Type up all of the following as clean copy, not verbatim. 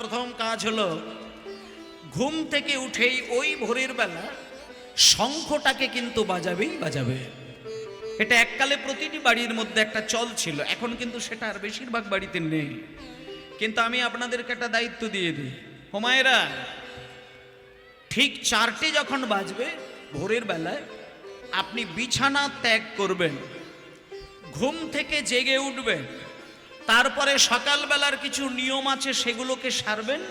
প্রথম কাজ হলো ঘুম থেকে উঠেই ওই ভোরের বেলা শঙ্খটাকে কিন্তু বাজাবে। এটা এককালে প্রতিটি বাড়ির মধ্যে একটা চল ছিল, এখন কিন্তু সেটা আর বেশিরভাগ বাড়িতে নেই। কিন্তু আমি আপনাদেরকে একটা দায়িত্ব দিয়ে দিই, হোমায়েরা, ঠিক 4টে যখন বাজবে ভোরের বেলায় আপনি বিছানা ত্যাগ করবেন, ঘুম থেকে জেগে উঠবেন, তারপরে সকালবেলার কিছু নিয়ম আছে সেগুলোকে সারবেন,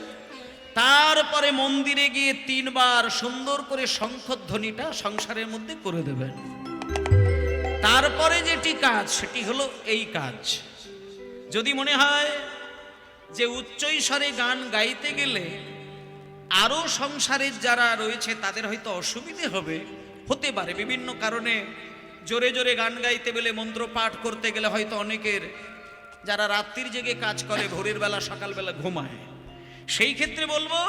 তারপরে মন্দিরে গিয়ে 3 বার সুন্দর করে শঙ্খধ্বনিটা সংসারের মধ্যে করে দেবেন। তারপরে যেটি কাজ সেটি হলো এই কাজ। যদি মনে হয় যে উচ্চৈস্বরে গান গাইতে গেলে আরো সংসারের যারা রয়েছে তাদের হয়তো অসুবিধে হবে, হতে পারে বিভিন্ন কারণে, জোরে জোরে গান গাইতে গেলে, মন্ত্র পাঠ করতে গেলে হয়তো অনেকের যারা রাত্রির জেগে কাজ করে ভোরের বেলা সকালবেলা ঘুমায়, সেই ক্ষেত্রে বলবো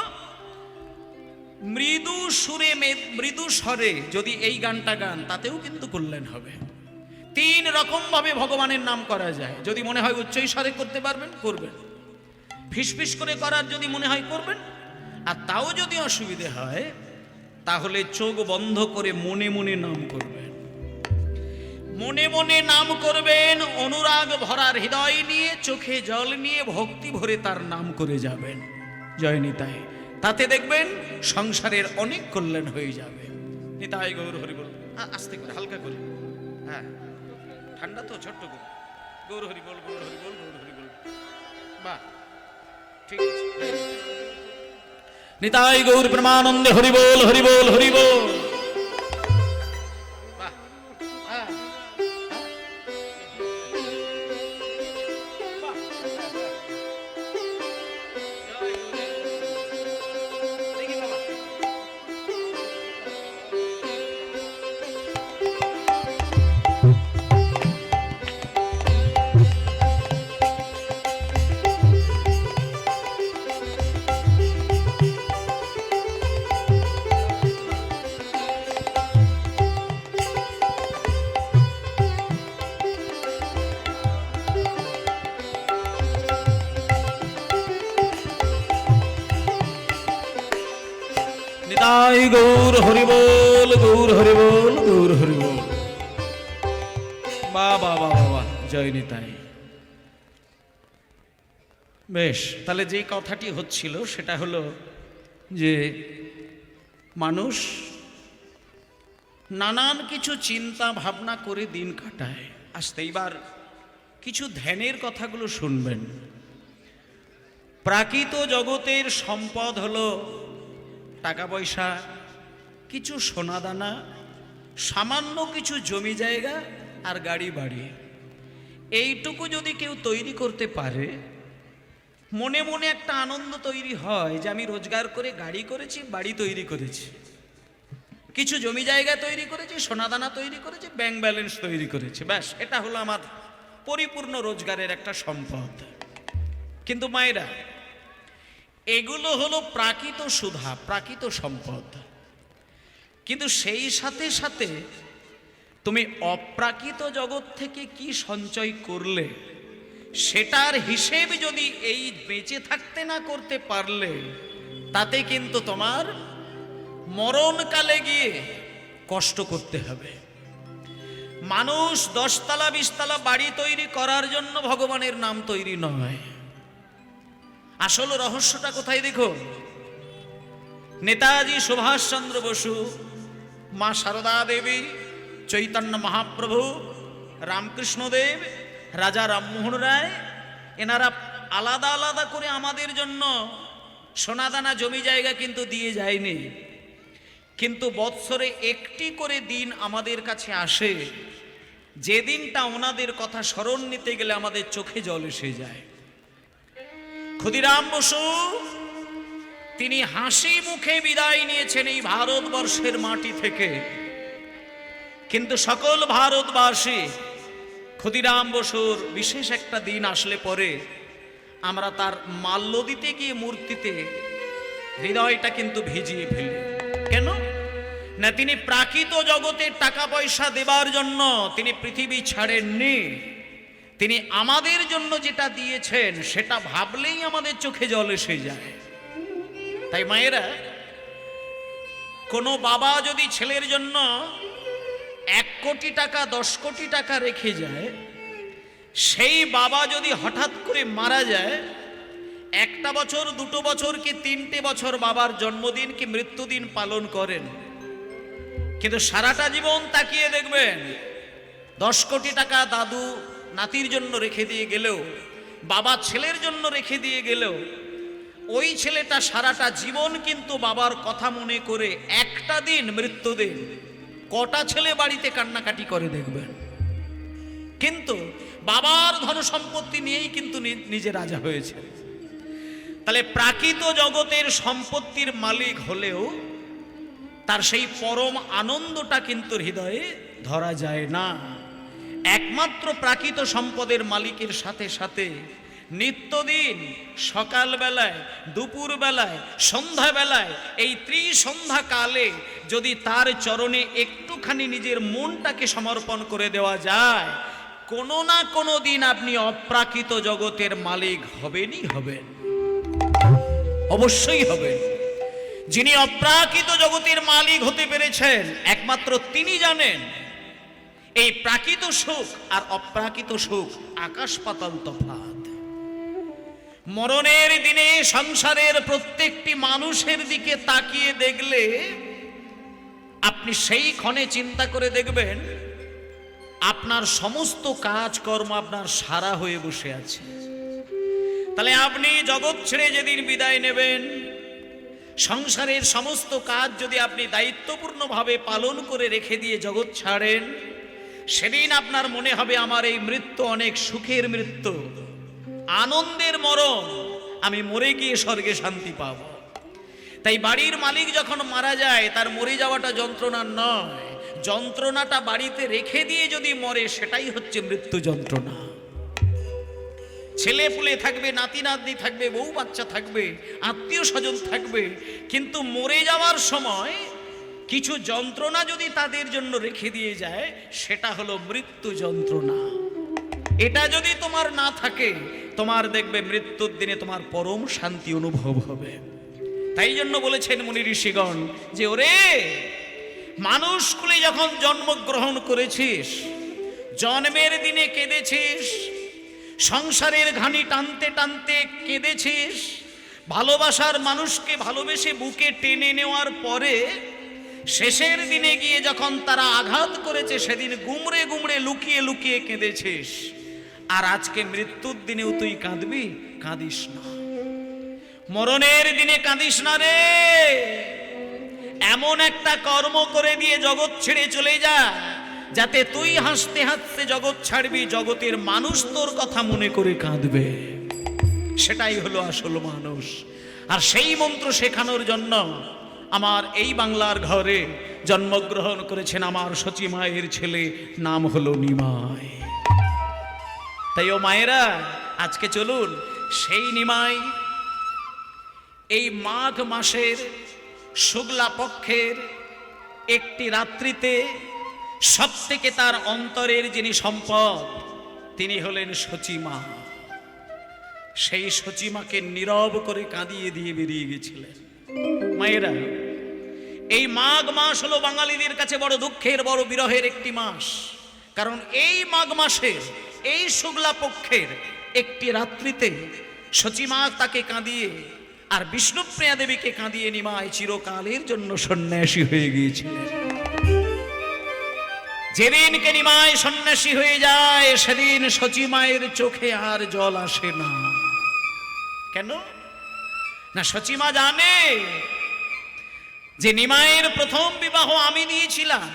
মৃদু সুরে মৃদু স্বরে যদি এই গানটা গান তাতেও কিন্তু কল্যাণ হবে। 3 রকম ভাবে ভগবানের নাম করা যায়। যদি মনে হয় উচ্চৈস্বরে করতে পারবেন করবেন, ফিসফিস করে করার যদি মনে হয় করবেন, আর তাও যদি অসুবিধে হয় তাহলে চোখ বন্ধ করে মনে মনে নাম করবেন। মনে মনে নাম করবেন, অনুরাগ ভরার হৃদয় নিয়ে, চোখে জল নিয়ে ভক্তি ভরে তার নাম করে যাবেন। জয় নিতাই। তাতে দেখবেন সংসারের অনেক কল্যাণ হয়ে যাবে। নিতাই গৌর হরি বল। আস্তে করে, হালকা করে, হ্যাঁ, ঠান্ডা তো, ছোট্ট করে। গৌর হরি বল, গৌর হরি বল, গৌর হরি বল। বাহ, ঠিক আছে। নিতাই গৌর প্রেমানন্দে হরি বল, হরি বল, হরি বল। নিতাই গৌর হরি বল, গৌর হরি বল, গৌর হরি বল। বাবা বাবা বাবা, জয় নিতাই। বেশ, তাহলে যে কথাটি হচ্ছিল সেটা হলো যে মানুষ নানান কিছু চিন্তা ভাবনা করে দিন কাটায়। আসতে এইবার কিছু ধ্যানের কথাগুলো শুনবেন। প্রাকৃত জগতের সম্পদ হলো টাকা পয়সা, কিছু সোনাদানা, সামান্য কিছু জমি জায়গা আর গাড়ি বাড়ি। এইটুকু যদি কেউ তৈরি করতে পারে, মনে মনে একটা আনন্দ তৈরি হয় যে আমি রোজগার করে গাড়ি করেছি, বাড়ি তৈরি করেছি, কিছু জমি জায়গা তৈরি করেছি, সোনাদানা তৈরি করেছি, ব্যাংক ব্যালেন্স তৈরি করেছি, ব্যাস এটা হলো আমার পরিপূর্ণ রোজগারের একটা সম্পদ। কিন্তু মায়েরা, এগুলো হলো প্রাকৃত সুধা, প্রাকৃত সম্পদ। কিন্তু সেই সাথে সাথে তুমি অপ্রাকৃত জগৎ থেকে কি সঞ্চয় করলে সেটার হিসেব যদি এই বেঁচে থাকতে না করতে পারলে, তাতে কিন্তু তোমার মরণকালে গিয়ে কষ্ট করতে হবে। মানুষ 10 তলা 20 তলা বাড়ি তৈরি করার জন্য ভগবানের নাম তৈরি নয়। আসল রহস্যটা কোথায় দেখো? নেতাজি সুভাষচন্দ্র বসু, মা সারদা দেবী, চৈতন্য মহাপ্রভু, রামকৃষ্ণদেব, রাজা রামমোহন রায়, এনারা আলাদা আলাদা করে আমাদের জন্য সোনাদানা জমি জায়গা কিন্তু দিয়ে যায়নি। কিন্তু বৎসরে একটি করে দিন আমাদের কাছে আসে, যে দিনটা ওনাদের কথা স্মরণ নিতে গেলে আমাদের চোখে জল এসে যায়। ক্ষুদিরাম বসু তিনি হাসি মুখে বিদায় নিয়েছেন এই ভারতবর্ষের মাটি থেকে, কিন্তু সকল ভারতবাসী ক্ষুদিরাম বসুর বিশেষ একটা দিন আসলে পরে আমরা তার মাল্য দিতে গিয়ে মূর্তিতে হৃদয়টা কিন্তু ভিজিয়ে ফেলি। কেন না, তিনি প্রাকৃত জগতের টাকা পয়সা দেবার জন্য তিনি পৃথিবী ছাড়েননি, তিনি আমাদের জন্য যেটা দিয়েছেন সেটা ভাবলেই আমাদের চোখে জল এসে যায়। তাই মায়েরা, কোনো বাবা যদি ছেলের জন্য 1 কোটি টাকা 10 কোটি টাকা রেখে যায়, সেই বাবা যদি হঠাৎ করে মারা যায়, 1 বছর 2 বছর কি 3টে বছর বাবার জন্মদিন কি মৃত্যুদিন পালন করেন, কিন্তু সারাটা জীবন তাকিয়ে দেখবেন 10 কোটি টাকা দাদু নাতির জন্য রেখে দিয়ে গেলেও, বাবা ছেলের জন্য রেখে দিয়ে গেলেও, ওই ছেলেটা সারাটা জীবন কিন্তু বাবার কথা মনে করে একটা দিন মৃত্যুদিন কটা ছেলে বাড়িতে কান্নাকাটি করে দেখবেন। কিন্তু বাবার ধন সম্পত্তি নিয়েই কিন্তু নিজে রাজা হয়েছে। তাহলে প্রাকৃত জগতের সম্পত্তির মালিক হলেও তার সেই পরম আনন্দটা কিন্তু হৃদয়ে ধরা যায় না। একমাত্র প্রাকৃত সম্পদের মালিকের সাথে সাথে নিত্যদিন সকালবেলায়, দুপুরবেলায়, সন্ধ্যাবেলায়, এই ত্রিসন্ধ্যা কালে যদি তার চরণে একটুখানি নিজের মনটাকে সমর্পণ করে দেওয়া যায়, কোনো না কোনো দিন আপনি অপ্রাকৃত জগতের মালিক হবেনই হবেন, অবশ্যই হবেন। যিনি অপ্রাকৃত জগতের মালিক হতে পেরেছেন একমাত্র তিনি জানেন এই প্রাকৃত সুখ আর অপ্রাকৃত সুখ আকাশ পাতাল তফাৎ। মরণের দিনে সংসারের প্রত্যেকটি মানুষের দিকে তাকিয়ে দেখলে আপনি সেই ক্ষণে চিন্তা করে দেখবেন আপনার সমস্ত কাজকর্ম আপনার সারা হয়ে বসে আছে। তাহলে আপনি জগৎ ছেড়ে যেদিন বিদায় নেবেন, সংসারের সমস্ত কাজ যদি আপনি দায়িত্বপূর্ণভাবে পালন করে রেখে দিয়ে জগৎ ছাড়েন, সেদিন আপনার মনে হবে আমার এই মৃত্যু অনেক সুখের মৃত্যু, আনন্দের মরণ, আমি মরে গিয়ে স্বর্গে শান্তি পাব। তাই বাড়ির মালিক যখন মারা যায় তার মরে যাওয়াটা যন্ত্রণা নয়, যন্ত্রণাটা বাড়িতে রেখে দিয়ে যদি মরে সেটাই হচ্ছে মৃত্যু যন্ত্রণা। ছেলে পুলে থাকবে, নাতি নাতনি থাকবে, বউ বাচ্চা থাকবে, আত্মীয় স্বজন থাকবে, কিন্তু মরে যাওয়ার সময় কিছু যন্ত্রণা যদি তাদের জন্য রেখে দিয়ে যায় সেটা হলো মৃত্যু যন্ত্রণা। এটা যদি তোমার না থাকে, তোমার দেখবে মৃত্যুর দিনে তোমার পরম শান্তি অনুভব হবে। তাই জন্য বলেছেন মুনি ঋষিগণ যে ওরে মানুষ কুলে যখন জন্মগ্রহণ করেছিস, জন্মের দিনে কেঁদেছিস, সংসারের ঘানি টানতে টানতে কেঁদেছিস, ভালোবাসার মানুষকে ভালোবেসে বুকে টেনে নেওয়ার পরে শেষের দিনে গিয়ে যখন তারা আঘাত করেছে সেদিন গুমড়ে গুমড়ে লুকিয়ে লুকিয়ে কেঁদেছিস, আর আজকে মৃত্যুর দিনেও তুই কাঁদবি? কাঁদিস না, মরণের দিনে কাঁদিস না রে। এমন একটা কর্ম করে দিয়ে জগৎ ছেড়ে চলে যা যাতে তুই হাসতে হাসতে জগৎ ছাড়বি, জগতের মানুষ তোর কথা মনে করে কাঁদবে। সেটাই হলো আসল মানুষ। আর সেই মন্ত্র শেখানোর জন্য আমার এই বাংলার ঘরে জন্মগ্রহণ করেছেন আমার সচী মায়ের ছেলে, নাম হলো নিমাই। তাই ও মায়েরা, আজকে চলুন সেই নিমাই এই মাঘ মাসের শুক্লা পক্ষের একটি রাত্রিতে সবথেকে তার অন্তরের যিনি সম্পদ তিনি হলেন সচীমা। সেই সচীমাকে নীরব করে কাঁদিয়ে দিয়ে বেরিয়ে গেছিলেন। মায়েরা, এই মাঘ মাস হলো বাঙালিদের কাছে বড় দুঃখের, বড় বিরহের একটি মাস। কারণ এই মাঘ মাসের এই শুক্লা পক্ষের একটি রাত্রিতে সচীমা তাকে কাঁদিয়ে আর বিষ্ণুপ্রিয়া দেবীকে কাঁদিয়ে নিমাই চিরকালের জন্য সন্ন্যাসী হয়ে গিয়েছিলেন। যেদিনকে নিমাই সন্ন্যাসী হয়ে যায় সেদিন সচীমায়ের চোখে আর জল আসে না। কেন না? সচীমা জানে যে নিমাইয়ের প্রথম বিবাহ আমি দিয়েছিলাম,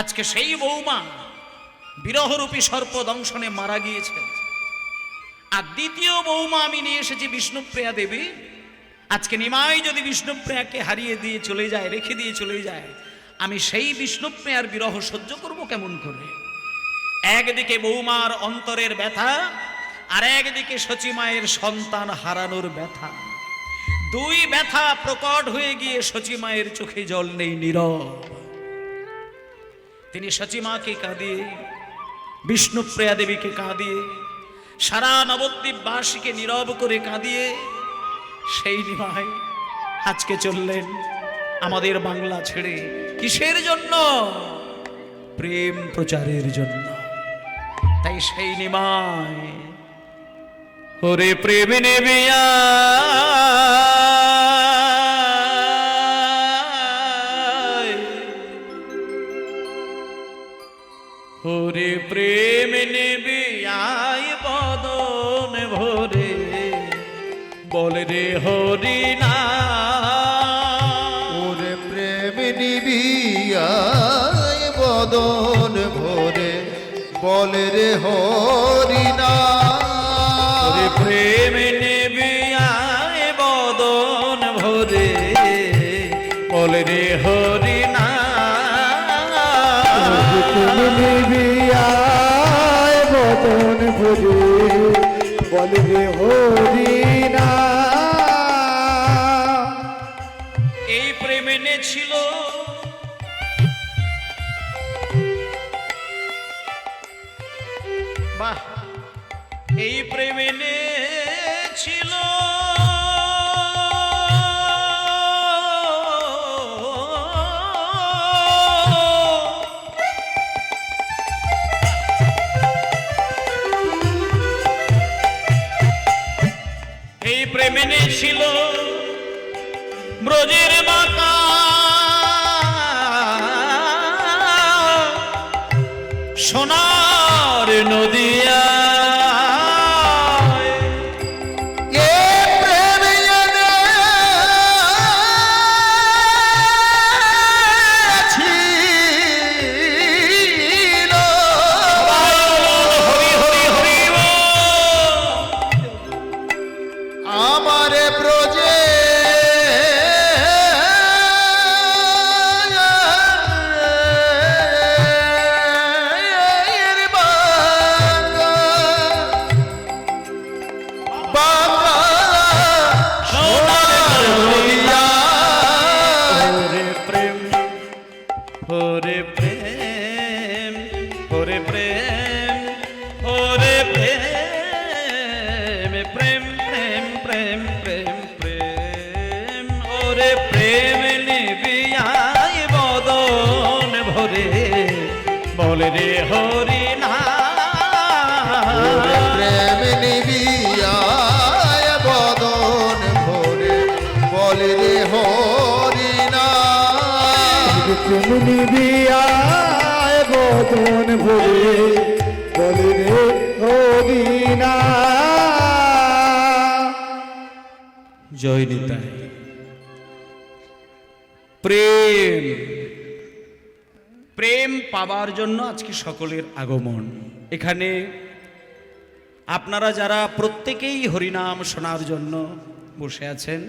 আজকে সেই বৌমা বিরহরূপী সর্প দংশনে মারা গিয়েছে, আর দ্বিতীয় বৌমা আমি নিয়ে এসেছি বিষ্ণুপ্রিয়া দেবী। আজকে নিমাই যদি বিষ্ণুপ্রিয়াকে হারিয়ে দিয়ে চলে যায়, রেখে দিয়ে চলে যায়, আমি সেই বিষ্ণুপ্রিয়ার বিরহ সহ্য করব কেমন করে? একদিকে বৌমার অন্তরের ব্যথা, আর একদিকে সচীমায়ের সন্তান হারানোর ব্যথা। দুই ব্যথা প্রকট হয়ে গিয়ে সচীমায়ের চোখে জল নেই, নীরব। তিনি সচীমাকে কাঁদিয়ে বিষ্ণুপ্রিয়া দেবীকে কাঁদিয়ে, সারা নবদ্বীপবাসীকে নীরব করে কাঁদিয়ে সেই নিমাই আজকে চললেন আমাদের বাংলা ছেড়ে। কিসের জন্য? প্রেম প্রচারের জন্য। তাই সেই নিমাই ওরে প্রেম নেবিয়া ওরে প্রেম নেবে আয় বদন ভরে, বলে রে হরি না। ওরে প্রেম নিবি আয় বদন ভরে, বলে রে হরি না। ওরে প্রেম নেবে আয় বদন ভরে, বলে রে হরি না। নিবি আয় বদন ভরে, বলে রে হরি না। এই প্রেম এনেছিল বাহ, এই প্রেম এনেছিল এই প্রেম এনেছিল ব্রজের বাঁকা সোনার নদিয়া। আমারে ব্রজে ওরে প্রেম, ওরে প্রেম, ওরে প্রেম, প্রেম প্রেম প্রেম প্রেম প্রেম, ওরে প্রেম নিবি আয় বদন ভরে, বলে রে হরি না। প্রেম নিবি আয় বদন ভরে, বলে রে হরি না। প্রেম নিবি আয় বদন ভরে, বলে রে হরি না। জয় নিতাই। প্রেম, প্রেম পাবার জন্য আজকে সকলের আগমন এখানে। আপনারা যারা প্রত্যেকেই হরিনাম শোনার জন্য বসে আছেন,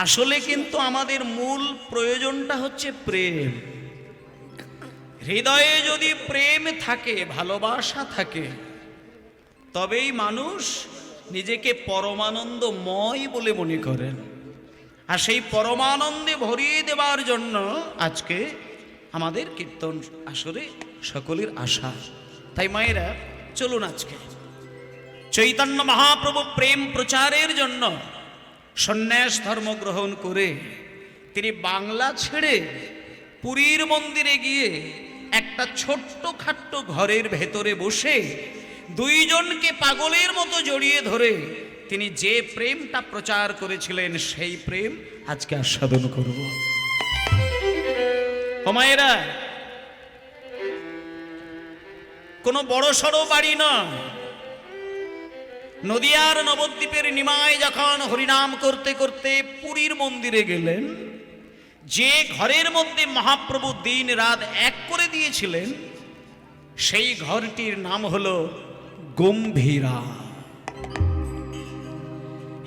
আসলে কিন্তু আমাদের মূল প্রয়োজনটা হচ্ছে প্রেম। হৃদয়ে যদি প্রেম থাকে, ভালোবাসা থাকে, তবেই মানুষ নিজেকে পরমানন্দময় বলে মনে করেন। আর সেই পরমানন্দে ভরিয়ে দেবার জন্য আজকে আমাদের কীর্তন আসরে সকলের আশা। তাই মায়েরা চলুন আজকে চৈতন্য মহাপ্রভু প্রেম প্রচারের জন্য সন্ন্যাস ধর্ম গ্রহণ করে তিনি বাংলা ছেড়ে পুরীর মন্দিরে গিয়ে একটা ছোট্ট খাট্ট ঘরের ভেতরে বসে দুইজনকে পাগলের মতো জড়িয়ে ধরে তিনি যে প্রেমটা প্রচার করেছিলেন সেই প্রেম আজকে আস্বাদন করব। মায়েরা, কোনো বড় সড়ো বাড়ি নয়। নদিয়ার নবদ্বীপের নিমাই যখন হরিনাম করতে করতে পুরীর মন্দিরে গেলেন, যে ঘরের মধ্যে মহাপ্রভু দিন রাত এক করে দিয়েছিলেন, সেই ঘরটির নাম হলো গম্ভীরা।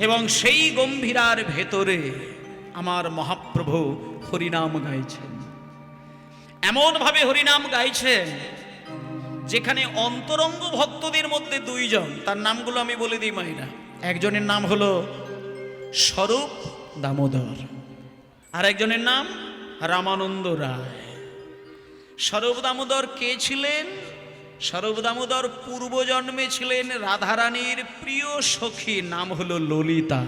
এবং সেই গম্ভীরার ভেতরে আমার মহাপ্রভু হরিনাম গাইছেন। এমন ভাবে হরিনাম গাইছেন যেখানে অন্তরঙ্গ ভক্তদের মধ্যে দুইজন, তার নামগুলো আমি বলে দিই মাইরা। একজনের নাম হলো স্বরূপ দামোদর, আর একজনের নাম রামানন্দ রায়। স্বরূপ দামোদর কে ছিলেন? স্বরূপ দামোদর পূর্বজন্মে ছিলেন রাধারানীর প্রিয় সখী, নাম হলো ললিতা।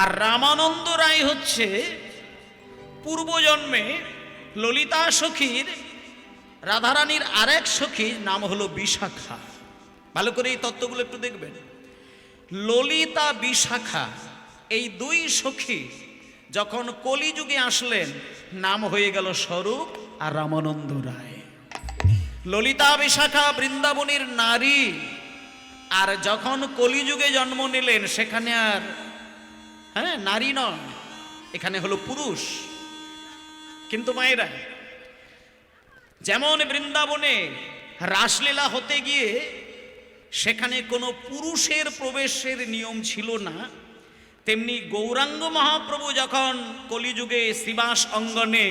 আর রামানন্দ রায় হচ্ছে পূর্বজন্মে ললিতা সখীর রাধারানীর আরেক সখী, নাম হলো বিশাখা। ভালো করে এই তত্ত্বগুলো একটু দেখবেন। ললিতা বিশাখা এই দুই সখী যখন কলিযুগে আসলেন, নাম হয়ে গেল স্বরূপ আর রামানন্দ রায়। ললিতা বিশাখা বৃন্দাবনের নারী, আর যখন কলিযুগে জন্ম নিলেন সেখানে আর নারী নয়, এখানে হলো পুরুষ। কিন্তু মায়েরা, যেমন বৃন্দাবনে রাসলীলা হতে গিয়ে সেখানে কোনো পুরুষের প্রবেশের নিয়ম ছিল না, তেমনি গৌরাঙ্গ মহাপ্রভু যখন কলিযুগে শ্রীবাস অঙ্গনে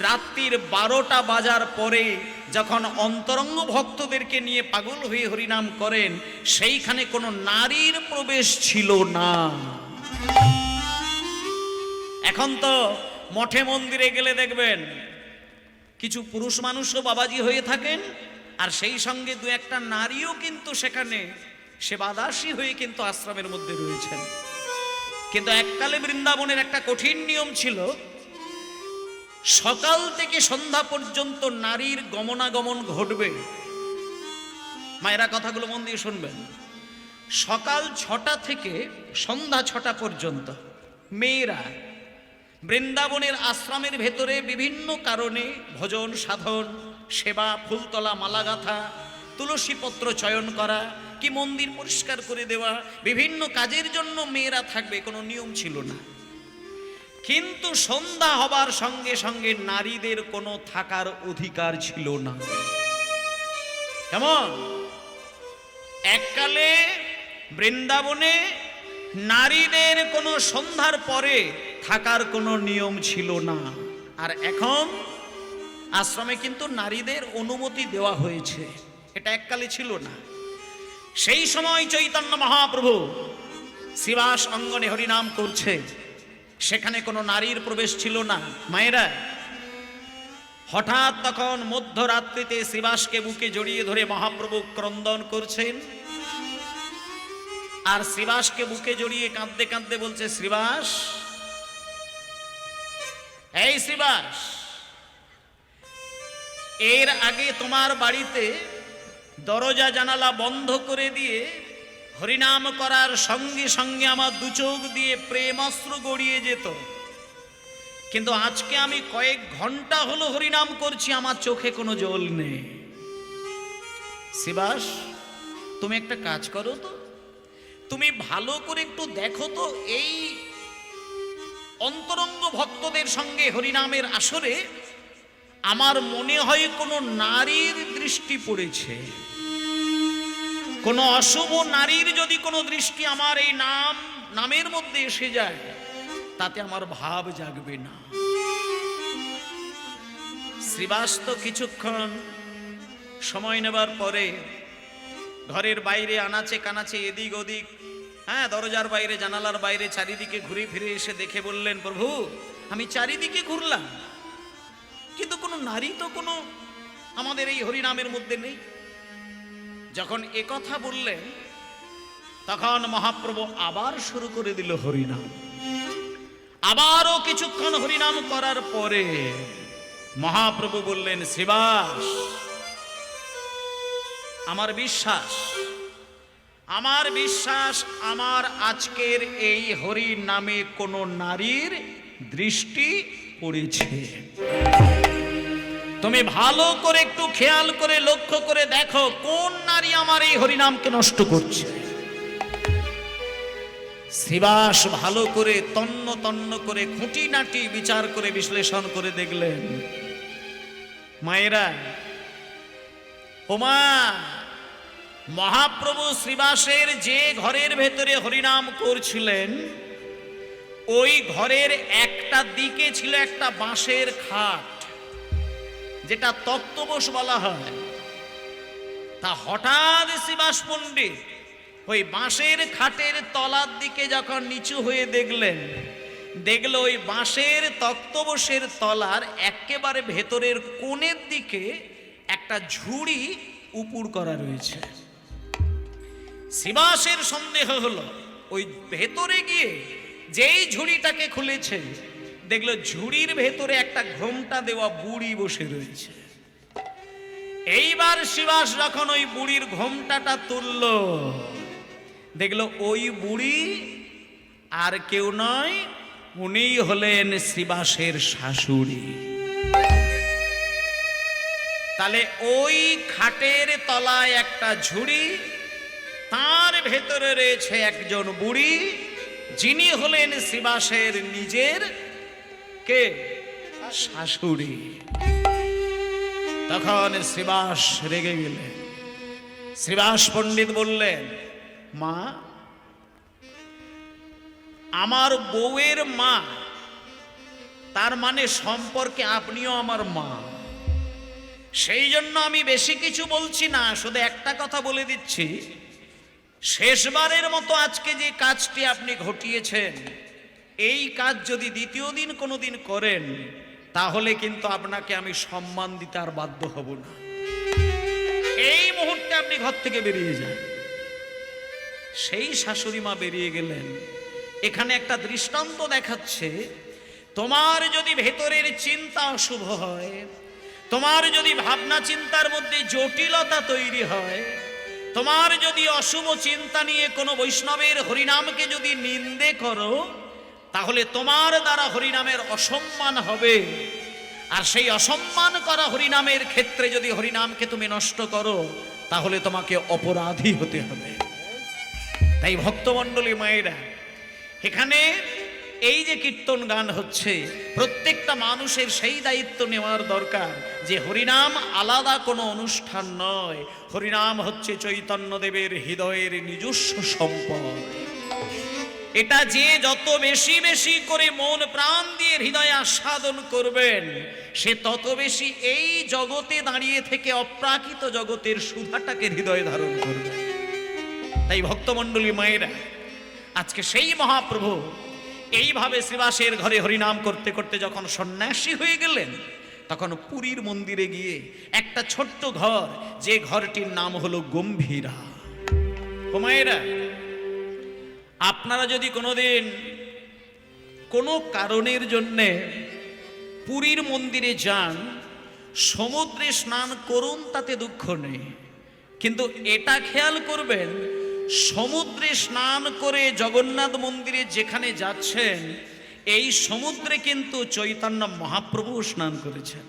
রাত্রির 12টা বাজার পরে যখন অন্তরঙ্গ ভক্তদেরকে নিয়ে পাগল হয়ে হরিনাম করেন, সেইখানে কোনো নারীর প্রবেশ ছিল না। এখন তো মঠে মন্দিরে গেলে দেখবেন কিছু পুরুষ মানুষও বাবাজি হয়ে থাকেন, আর সেই সঙ্গে দু একটা নারীও কিন্তু সেখানে সেবাদাসী হয়ে কিন্তু আশ্রমের মধ্যে রয়েছেন। কিন্তু এককালে বৃন্দাবনের একটা কঠিন নিয়ম ছিল, সকাল থেকে সন্ধ্যা পর্যন্ত নারীর গমনাগমন ঘটবে। মায়েরা কথাগুলো মন দিয়ে শুনবেন। সকাল 6টা থেকে সন্ধ্যা 6টা পর্যন্ত মেয়েরা বৃন্দাবনের আশ্রমের ভেতরে বিভিন্ন কারণে ভজন সাধন, সেবা, ফুলতলা, মালা গাঁথা, তুলসী পত্র চয়ন করা, কি মন্দির পরিষ্কার করে দেওয়া, বিভিন্ন কাজের জন্য মেয়েরা থাকবে, কোনো নিয়ম ছিল না। কিন্তু সন্ধ্যা হবার সঙ্গে সঙ্গে নারীদের কোনো থাকার অধিকার ছিল না। কেমন? এককালে বৃন্দাবনে নারীদের কোনো সন্ধ্যার পরে থাকার কোনো নিয়ম ছিল না, আর এখন আশ্রমে কিন্তু নারীদের অনুমতি দেওয়া হয়েছে, এটা এককালে ছিল না। সেই সময় চৈতন্য মহাপ্রভু শ্রীবাস অঙ্গনে হরিনাম করছে, সেখানে কোনো নারীর প্রবেশ ছিল না। মায়েরা, হঠাৎ তখন মধ্যরাত্রিতে শ্রীবাসকে বুকে জড়িয়ে ধরে মহাপ্রভু ক্রন্দন করছেন, আর শ্রীবাসকে বুকে জড়িয়ে কাঁদতে কাঁদতে বলছে, শ্রীবাস, এই শ্রীবাস, এর আগে তোমার বাড়িতে দরজা জানালা বন্ধ করে দিয়ে হরিনাম করার সঙ্গে সঙ্গে আমার দু চোখ দিয়ে প্রেমাশ্রু গড়িয়ে যেত, কিন্তু আজকে আমি কয়েক ঘন্টা হলো হরিনাম করছি, আমার চোখে কোনো জল নেই। শ্রীবাস, তুমি একটা কাজ করো তো, তুমি ভালো করে একটু দেখো তো, এই অন্তরঙ্গ ভক্তদের সঙ্গে হরিনামের আসরে আমার মনে হয় কোনো নারীর দৃষ্টি পড়েছে। কোনো অশুভ নারীর যদি কোনো দৃষ্টি আমার এই নামের মধ্যে এসে যায়, তাতে আমার ভাব জাগবে না। শ্রীবাস তো কিছুক্ষণ সময় নেবার পরে ঘরের বাইরে আনাচে কানাচে এদিক ওদিক, দরজার বাইরে, জানালার বাইরে চারিদিকে ঘুরে ফিরে এসে দেখে বললেন, প্রভু, আমি চারিদিকে ঘুরলাম, কিন্তু কোনো নারী তো কোনো আমাদের এই হরিনামের মধ্যে নেই। যখন একথা বললেন, তখন মহাপ্রভু আবার শুরু করে দিল হরিনাম। আবারও কিছুক্ষণ হরিনাম করার পরে মহাপ্রভু বললেন, শ্রীবাস, আমার বিশ্বাস আমার আজকের এই হরি নামে কোনো নারীর দৃষ্টি পড়েছে। তুমি ভালো করে একটু খেয়াল করে লক্ষ্য করে দেখো, কোন নারী আমার এই হরিনামকে নষ্ট করছে। শ্রীবাস ভালো করে তন্ন তন্ন করে খুঁটিনাটি বিচার করে বিশ্লেষণ করে দেখলেন, মায়েরা, ওমা, মহাপ্রভু শ্রীবাসের যে ঘরের ভেতরে হরিনাম করছিলেন, ওই ঘরের একটা দিকে ছিল একটা বাঁশের খাট, যেটা তক্তপোষ বলা হয়। তা হঠাৎ শ্রীবাস পণ্ডিত ওই বাঁশের খাটের তলার দিকে যখন নিচু হয়ে দেখল ওই বাঁশের তক্তপোষের তলার একেবারে ভেতরের কোণের দিকে একটা একটা ঝুড়ি উপুর করা রয়েছে। শ্রীবাসের সন্দেহ হলো, ওই ভেতরে গিয়ে যেই ঝুড়িটাকে খুলেছে দেখলো ঝুড়ির ভেতরে একটা ঘোমটা দেওয়া বুড়ি বসে রয়েছে। এইবার শ্রীবাস যখন ওই বুড়ির ঘোমটাটা তুলল, দেখলো ওই বুড়ি আর কেউ নয়, উনিই হলেন শ্রীবাসের শাশুড়ি। তাহলে ওই খাটের তলায় একটা ঝুড়ি, তার ভেতরে রয়েছে একজন বুড়ি, যিনি হলেন শ্রীবাসের নিজের কে শাশুড়ি। তখন শ্রীবাস রেগে গেলেন। শ্রীবাস পণ্ডিত বললেন, মা, আমার বউয়ের মা, তার মানে সম্পর্কে আপনিও আমার মা। সেই জন্য আমি বেশি কিছু বলছি না, শুধু একটা কথা বলে দিচ্ছি, শেষবারের মতো আজকে যে কাজটি আপনি ঘটিয়েছেন, এই কাজ যদি দ্বিতীয় দিন কোনোদিন করেন, তাহলে কিন্তু আপনাকে আমি সম্মান দিতে আর বাধ্য হব না। এই মুহূর্তে আপনি ঘর থেকে বেরিয়ে যান। সেই শাশুড়ি মা বেরিয়ে গেলেন। এখানে একটা দৃষ্টান্ত দেখাচ্ছে, তোমার যদি ভেতরের চিন্তা অশুভ হয়, তোমার যদি ভাবনা চিন্তার মধ্যে জটিলতা তৈরি হয়, তোমার যদি অশুভ চিন্তা নিয়ে কোনো বৈষ্ণবের হরিনামকে যদি নিন্দে করো, তাহলে তোমার দ্বারা হরিনামের অসম্মান হবে। আর সেই অসম্মান করা হরিনামের ক্ষেত্রে যদি হরিনামকে তুমি নষ্ট করো, তাহলে তোমাকে অপরাধী হতে হবে। তাই ভক্তমণ্ডলী মায়েরা, এখানে এই যে কীর্তন গান হচ্ছে, প্রত্যেকটা মানুষের সেই দায়িত্ব নেওয়ার দরকার যে হরিনাম আলাদা কোনো অনুষ্ঠান নয়, হরিনাম হচ্ছে চৈতন্যদেবের হৃদয়ের নিজস্ব সম্পদ। এটা যে যত বেশি বেশি করে মন প্রাণ দিয়ে হৃদয়ে আস্বাদন করবেন, সে তত বেশি এই জগতে দাঁড়িয়ে থেকে অপ্রাকৃত জগতের সুধাটাকে হৃদয়ে ধারণ করবে। তাই ভক্তমণ্ডলী মায়েরা, আজকে সেই মহাপ্রভু এইভাবে শ্রীবাসের ঘরে হরিনাম করতে করতে যখন সন্ন্যাসী হয়ে গেলেন, তখন পুরীর মন্দিরে গিয়ে একটা ছোট্ট ঘর, যে ঘরটির নাম হলো গম্ভীরা। মায়েরা, আপনারা যদি কোনোদিন কোনো কারণের জন্যে পুরীর মন্দিরে যান, সমুদ্রে স্নান করুন, তাতে দুঃখ নেই, কিন্তু এটা খেয়াল করবেন, সমুদ্রে স্নান করে জগন্নাথ মন্দিরে যেখানে যাচ্ছেন, এই সমুদ্রে কিন্তু চৈতন্য মহাপ্রভু স্নান করেছেন।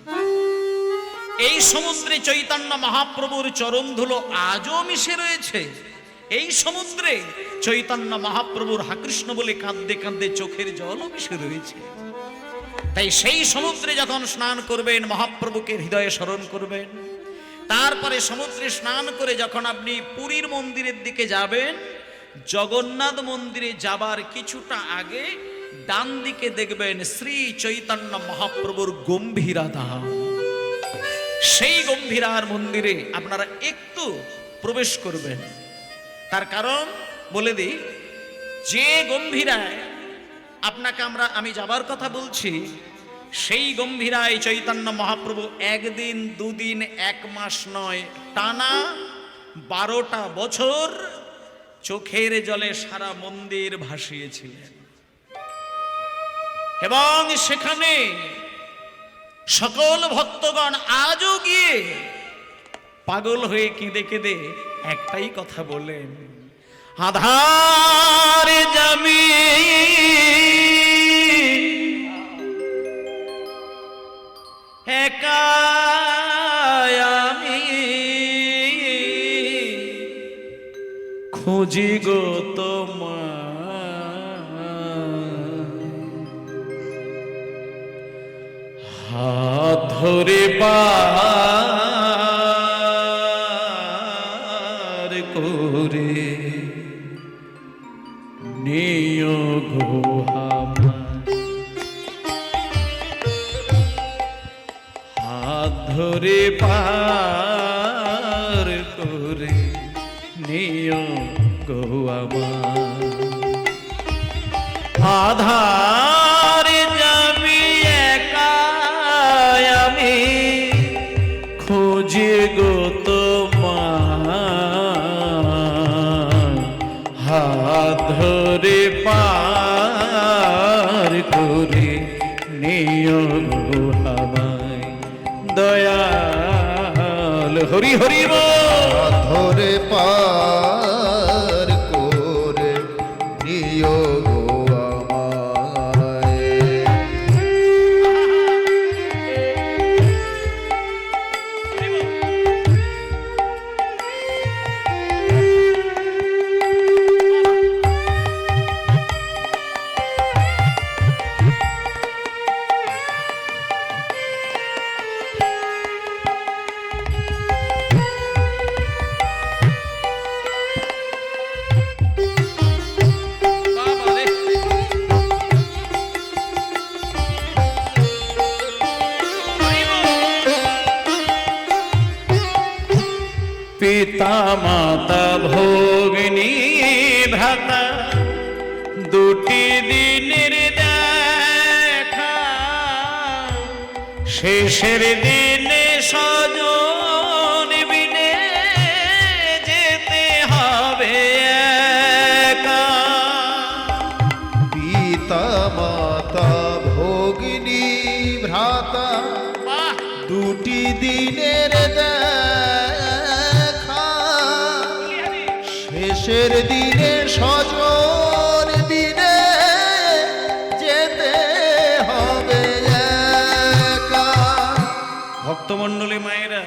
এই সমুদ্রে চৈতন্য মহাপ্রভুর চরণ ধুলো আজও মিশে রয়েছে। এই সমুদ্রে চৈতন্য মহাপ্রভুর হাকৃষ্ণ বলে কাঁদতে কাঁদতে চোখের জলও মিশে রয়েছে। তাই সেই সমুদ্রে যখন স্নান করবেন, মহাপ্রভুকে হৃদয়ে স্মরণ করবেন। তারপরে সমুদ্রে স্নান করে যখন আপনি পুরীর মন্দিরের দিকে যাবেন, জগন্নাথ মন্দিরে যাবার কিছুটা আগে ডান দিকে দেখবেন শ্রী চৈতন্য মহাপ্রভুর গম্ভীরা ধাম। সেই গম্ভীরার মন্দিরে আপনারা একটু প্রবেশ করবেন। তার কারণ বলে দিই, যে গম্ভীরায় আপনাকে আমি যাবার কথা বলছি, সেই গম্ভীরায় চৈতন্য মহাপ্রভু একদিন, দুদিন, এক মাস নয়, টানা 12টা বছর চোখের জলে সারা মন্দির ভাসিয়েছিলেন। এবং সেখানে সকল ভক্তগণ আজও গিয়ে পাগল হয়ে কেঁদে কেঁদে একটাই কথা বলেন, আধার জামি একা আমি খুঁজি গো তোমার, হাত ধরে পার করে নিও গো আমার, হাত ধরে পার করে নিও গো আমার, আধার জামি একা আমি খুঁজি নিও গো আমায় দয়াল। হরি হরি বল। ধরে পার করে নিও গো আমায়। বাবা রে। হরি বল। পিতা মাতা ভগিনী ভ্রাতা দুটি দিনের দেখা, শেষের দিনে স্বজন বিনে যেতে হবে একা। পিতা মাতা ভগিনী ভ্রাতা বাহ! দুটি দিনের দেখা, শেষের দিনে স্বজন দিনে যেতে হবে একা। ভক্তমণ্ডলী মায়েরা,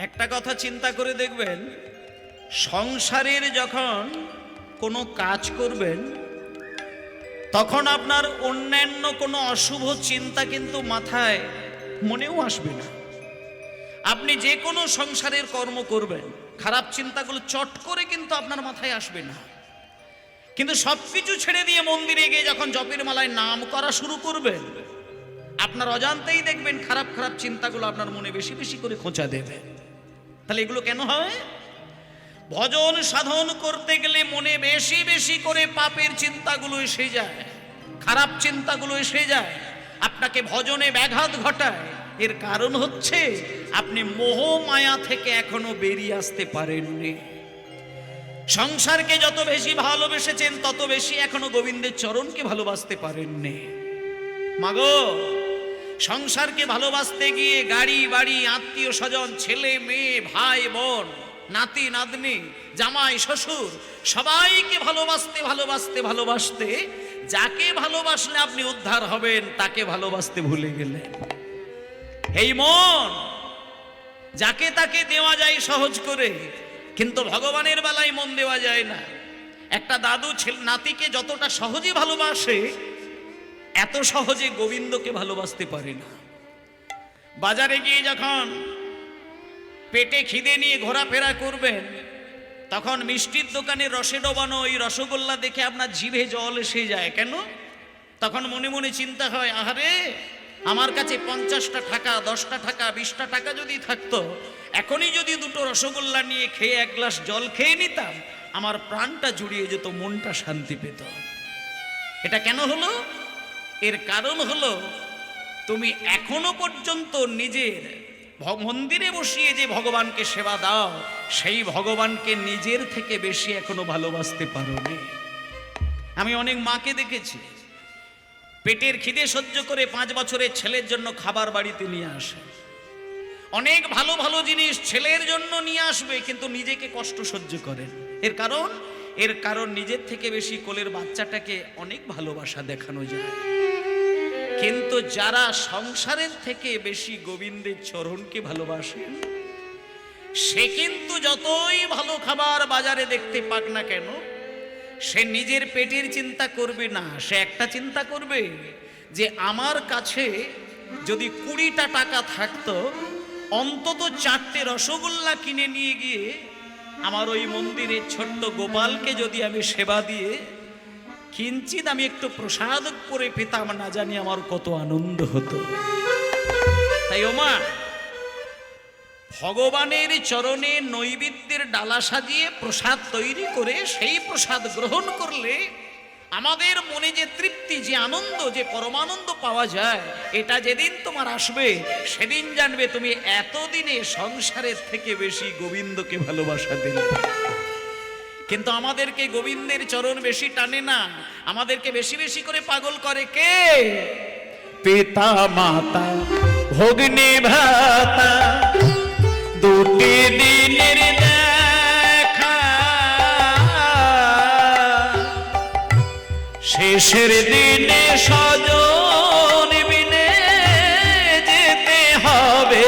একটা কথা চিন্তা করে দেখবেন, সংসারের যখন কোনো কাজ করবেন তখন আপনার অন্যান্য কোনো অশুভ চিন্তা কিন্তু মাথায় মনেও আসবে না। আপনি যে কোনো সংসারের কর্ম করবেন, খারাপ চিন্তাগুলো চট করে কিন্তু আপনার মাথায় আসবে না। কিন্তু সবকিছু ছেড়ে দিয়ে মন্দিরে গিয়ে যখন জপের মালায় নাম করা শুরু করবেন, আপনার অজান্তেই দেখবেন খারাপ খারাপ চিন্তাগুলো আপনার মনে বেশি বেশি করে খোঁচা দেবে। তাহলে এগুলো কেন হয়? ভজন সাধন করতে গেলে মনে বেশি বেশি করে পাপের চিন্তাগুলো এসে যায়, খারাপ চিন্তাগুলো এসে যায়, আপনাকে ভজনে ব্যাঘাত ঘটায়। এর কারণ হচ্ছে আপনি মোহ মায়া থেকে এখনো বেরিয়ে আসতে পারেননি। সংসারকে যত বেশি ভালোবেসেছেন তত বেশি এখনো গোবিন্দের চরণকে ভালোবাসতে পারেননি। মাগো, সংসারকে ভালোবাসতে গিয়ে গাড়ি বাড়ি, আত্মীয় স্বজন, ছেলে মেয়ে, ভাই বোন, নাতি নাতনি, জামাই শ্বশুর, সবাইকে ভালোবাসতে ভালোবাসতে ভালোবাসতে যাকে ভালোবাসলে আপনি উদ্ধার হবেন তাকে ভালোবাসতে ভুলে গেলেন। এই মন যাকে তাকে দেওয়া যায় সহজ করে, কিন্তু ভগবানের বেলায় মন দেওয়া যায় না। একটা দাদু নাতিকে যতটা সহজে ভালোবাসে, এত সহজে গোবিন্দকে ভালোবাসতে পারে না। বাজারে গিয়ে যখন পেটে খিদে নিয়ে ঘোরাফেরা করবেন, তখন মিষ্টির দোকানে রসে ডোবানো ওই রসগোল্লা দেখে আপনার জিভে জল এসে যায়। কেন? তখন মনে মনে চিন্তা হয়, আহারে, আমার কাছে 50টা টাকা, 10টা টাকা, 20টা টাকা যদি থাকতো, এখনই যদি দুটো রসগোল্লা নিয়ে খেয়ে এক গ্লাস জল খেয়ে নিতাম, আমার প্রাণটা জুড়িয়ে যেত, মনটা শান্তি পেত। এটা কেন হলো? এর কারণ হলো তুমি এখনো পর্যন্ত নিজের মন্দিরে বসিয়ে যে ভগবানকে সেবা দাও, সেই ভগবানকে নিজের থেকে বেশি এখনো ভালোবাসতে পারোনি। আমি অনেক মাকে দেখেছি, পেটের খিদে সহ্য করে 5 বছরের ছেলের জন্য খাবার বাড়িতে নিয়ে আসে। অনেক ভালো ভালো জিনিস ছেলের জন্য নিয়ে আসবে, কিন্তু নিজেকে কষ্ট সহ্য করেন। এর কারণ নিজের থেকে বেশি কোলের বাচ্চাটাকে অনেক ভালোবাসা দেখানো যায়। কিন্তু যারা সংসারের থেকে বেশি গোবিন্দের চরণকে ভালোবাসেন, সে কিন্তু যতই ভালো খাবার বাজারে দেখতে পাক না কেন, সে নিজের পেটের চিন্তা করবে না। সে একটা চিন্তা করবে যে আমার কাছে যদি 20টা টাকা থাকতো, অন্তত 4টে রসগোল্লা কিনে নিয়ে গিয়ে আমার ওই মন্দিরের ছোট্ট গোপালকে যদি আমি সেবা দিয়ে কিঞ্চিত আমি একটু প্রসাদ করে পেতাম, না জানি আমার কত আনন্দ হতো। তাই ওমা, ভগবানের চরণে নৈবেদ্যের ডালা সাজিয়ে প্রসাদ তৈরি করে সেই প্রসাদ গ্রহণ করলে আমাদের মনে যে তৃপ্তি, যে আনন্দ, যে পরমানন্দ পাওয়া যায়, এটা যেদিন তোমার আসবে সেদিন জানবে তুমি এতদিনে সংসারের থেকে বেশি গোবিন্দকে ভালোবাসা দিলে। কিন্তু আমাদেরকে গোবিন্দের চরণ বেশি টানে না, আমাদেরকে বেশি বেশি করে পাগল করে কে? পিতা মাতা ভগ্নী ভ্রাতা, দুটি দিনের দেখা, শেষের দিনে স্বজন বিনে যেতে হবে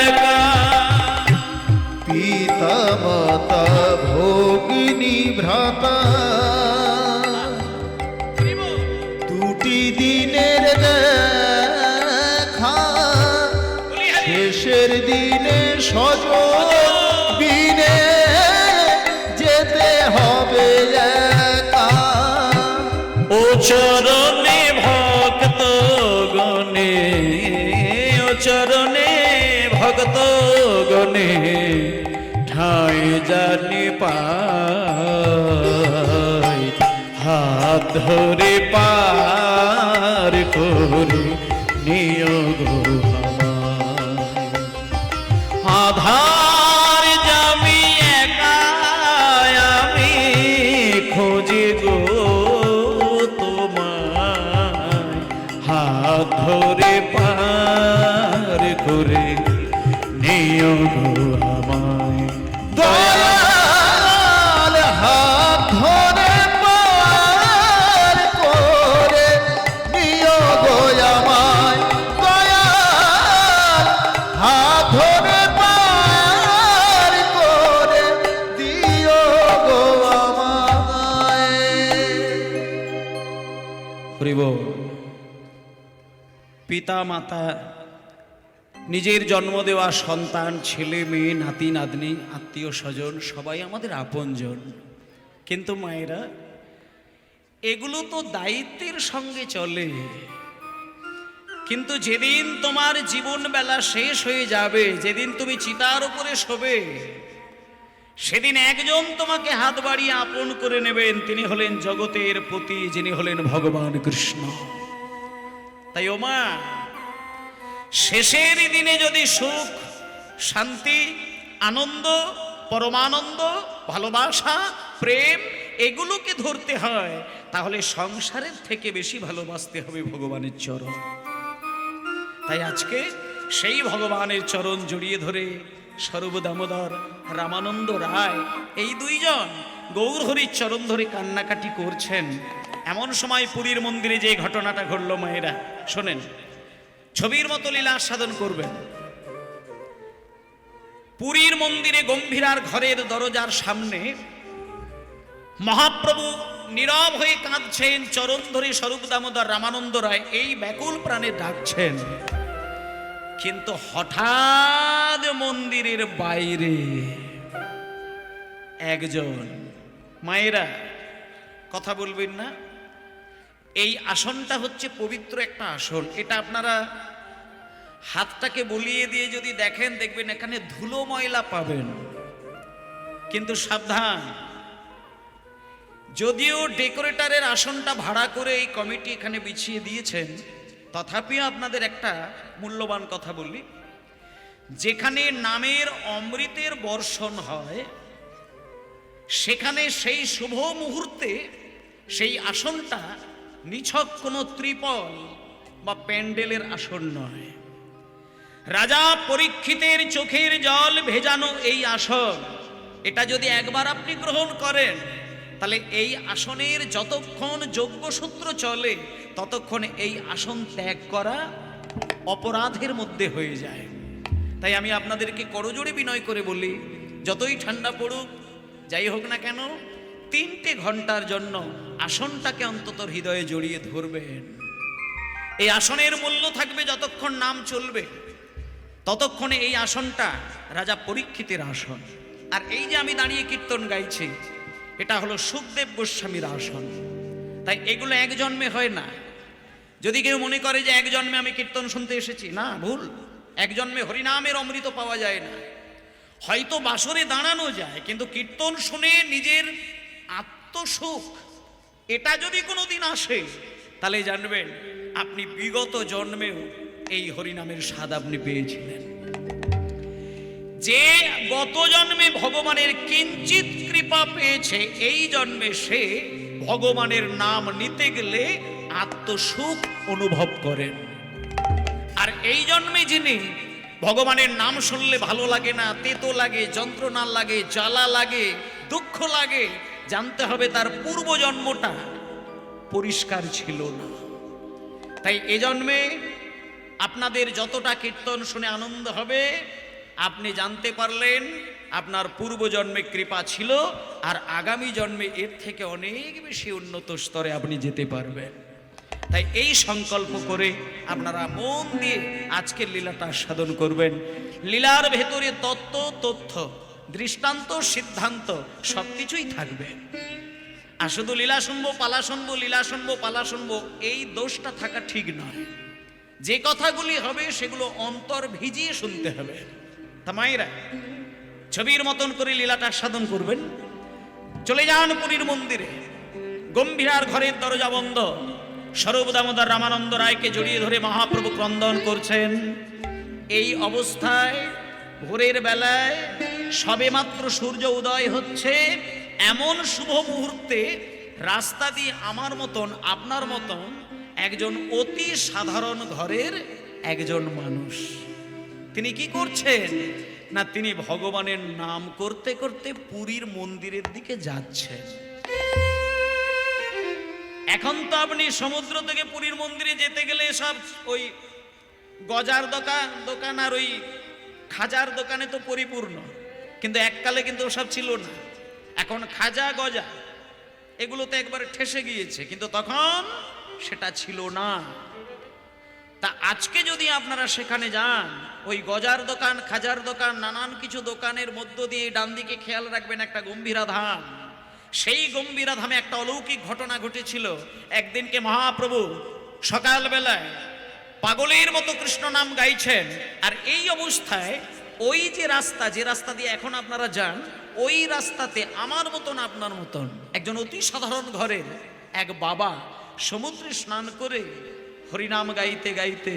একা। পিতা মাতা ভগিনী ভ্রাতা, দুটি দিনের দেখা, শেষের দিনে স্বজন বিনে যেতে হবে একা। ও চরণে ভক্ত গণে, ও চরণে ভক্ত গণে, ঠাই জানি পাই, হাত ধরে পার করে নিয়োগ আধার জামি একা আমি খোঁজি গো তোমায়, হাত ধরে পার করে নিয়োগ আমায়। দয়াল হাত ধরে পার করে নিও গো আমায়, দয়াল হাত ধরে পার করে দিও গো আমায়। হরি বল। পিতা মাতা, নিজের জন্ম দেওয়া সন্তান, ছেলে মেয়ে, নাতি নাতনি, আত্মীয় স্বজন সবাই আমাদের আপনজন। কিন্তু মায়েরা, এগুলো তো দায়িত্বের সঙ্গে চলে, কিন্তু যেদিন তোমার জীবন বেলা শেষ হয়ে যাবে, যেদিন তুমি চিতার উপরে শোবে, সেদিন একজন তোমাকে হাত বাড়িয়ে আপন করে নেবেন, তিনি হলেন জগতের পতি, যিনি হলেন ভগবান কৃষ্ণ। তাই ও মা, শেষের দিনে যদি সুখ, শান্তি, আনন্দ, পরমানন্দ, ভালোবাসা, প্রেম এগুলোকে ধরতে হয়, তাহলে সংসারের থেকে বেশি ভালোবাসতে হবে ভগবানের চরণ। তাই আজকে সেই ভগবানের চরণ জড়িয়ে ধরে স্বরূপ দামোদর, রামানন্দ রায় এই দুইজন গৌরহরির চরণ ধরে কান্নাকাটি করছেন। এমন সময় পুরীর মন্দিরে যে ঘটনাটা ঘটল মায়েরা শোনেন, ছবির মতো লীলা আস্বাদন করবেন। পুরীর মন্দিরে গম্ভীরার ঘরের দরজার সামনে মহাপ্রভু নীরব হয়ে কাঁদছেন, চরণ ধরে স্বরূপ দামোদর রামানন্দ রায় এই ব্যাকুল প্রাণে ডাকছেন। কিন্তু হঠাৎ মন্দিরের বাইরে একজন, মায়েরা কথা বলবেন না, এই আসনটা হচ্ছে পবিত্র একটা আসন। এটা আপনারা হাতটাকে বলিয়ে দিয়ে যদি দেখেন, দেখবেন এখানে ধুলো ময়লা পাবেন। কিন্তু সাবধান, যদিও ডেকোরেটরের আসনটা ভাড়া করে এই কমিটি এখানে বিছিয়ে দিয়েছেন, তথাপিও আপনাদের একটা মূল্যবান কথা বলি, যেখানে নামের অমৃতের বর্ষণ হয়, সেখানে সেই শুভ মুহূর্তে সেই আসনটা নিছক কোনো ত্রিপল বা প্যান্ডেলের আসন নয়। রাজা পরীক্ষিতের চোখের জল ভেজানো এই আসন, এটা যদি একবার আপনি গ্রহণ করেন, তাহলে এই আসনের যতক্ষণ যজ্ঞসূত্র চলে ততক্ষণ এই আসন ত্যাগ করা অপরাধের মধ্যে হয়ে যায়। তাই আমি আপনাদেরকে করজোড়ে বিনয় করে বলি, যতই ঠান্ডা পড়ুক, যাই হোক না কেন, 3 ঘন্টার জন্য আসনটাকে অন্তত হৃদয়ে জড়িয়ে ধরবেন। এই আসনের মূল্য থাকবে যতক্ষণ নাম চলবে, ততক্ষণে এই আসনটা রাজা পরীক্ষিতের আসন। আর এই যে আমি দাঁড়িয়ে কীর্তন গাইছি, এটা হলো সুখদেব গোস্বামীর আসন। তাই এগুলো এক জন্মে হয় না। যদি কেউ মনে করে যে এক জন্মে আমি কীর্তন শুনতে এসেছি, না, ভুল। এক জন্মে হরিনামের অমৃত পাওয়া যায় না। হয়তো বাসরে দাঁড়ানো যায়, কিন্তু কীর্তন শুনে নিজের আত্মসুখ এটা যদি কোনোদিন আসে, তাহলে জানবেন আপনি বিগত জন্মেও এই হরিনামের স্বাদ আপনি পেয়েছিলেন। যে গত জন্মে ভগবানের কিঞ্চিত কৃপা পেয়েছে, এই জন্মে সে ভগবানের নাম নিতে গেলে আত্মসুখ অনুভব করেন। আর এই জন্মে যিনি ভগবানের নাম শুনলে ভালো লাগে না, তেতো লাগে, যন্ত্রণা লাগে, জ্বালা লাগে, দুঃখ লাগে, জানতে হবে তার পূর্বজন্মটা পরিষ্কার ছিল না। তাই এই জন্মে আপনাদের যতটা কীর্তন শুনে আনন্দ হবে, আপনি জানতে পারলেন আপনার পূর্বজন্মে কৃপা ছিল, আর আগামী জন্মে এর থেকে অনেক বেশি উন্নত স্তরে আপনি যেতে পারবেন। তাই এই সংকল্প করে আপনারা মন দিয়ে আজকের লীলাটা সাধন করবেন। লীলার ভেতরে তত্ত্ব, তথ্য, দৃষ্টান্ত, সিদ্ধান্ত সবকিছুই থাকবে। আর শুধু লীলা শুনবো, পালা শুনবো, লীলা শুনবো, পালা শুনবো, এই দোষটা থাকা ঠিক নয়। যে কথাগুলি হবে সেগুলো অন্তর ভিজিয়ে শুনতে হবে। তা মায়েরা, ছবির মতন করে লীলাটা সাধন করবেন। চলে যান পুরীর মন্দিরে। গম্ভীরার ঘরের দরজা বন্ধ। স্বরূপ দামোদর রামানন্দ রায়কে জড়িয়ে ধরে মহাপ্রভু ক্রন্দন করছেন। এই অবস্থায় ভোরের বেলায় সবেমাত্র সূর্য উদয় হচ্ছে, এমন শুভ মুহূর্তে রাস্তা দিয়ে আমার মতন, আপনার মতন একজন অতি সাধারণ ঘরের একজন মানুষ, তিনি কি করছেন না, তিনি ভগবানের নাম করতে করতে পুরীর মন্দিরের দিকে যাচ্ছেন। এখন তো আপনি সমুদ্র থেকে পুরীর মন্দিরে যেতে গেলে সব ওই গজার দোকান আর ওই খাজার দোকানে তো পরিপূর্ণ, কিন্তু এককালে কিন্তু ওসব ছিল না। এখন খাজা গজা এগুলো তো একবারে ঠেসে গিয়েছে, কিন্তু তখন সেটা ছিল না। তা আজকে যদি আপনারা সেখানে যান, ওই গজার দোকান, খাজার দোকান, নানান কিছু দোকানের মধ্য দিয়ে ডান দিকে খেয়াল রাখবেন একটা গম্ভীরা ধাম। সেই গম্ভীরা ধামে একটা অলৌকিক ঘটনা ঘটেছিল। একদিনকে মহাপ্রভু সকালবেলায় পাগলের মতো কৃষ্ণ নাম গাইছেন, আর এই অবস্থায় ওই যে রাস্তা দিয়ে এখন আপনারা যান, ওই রাস্তাতে আমার মতন, আপনার মতন একজন অতি সাধারণ ঘরের এক বাবা সমুদ্রে স্নান করে হরিনাম গাইতে গাইতে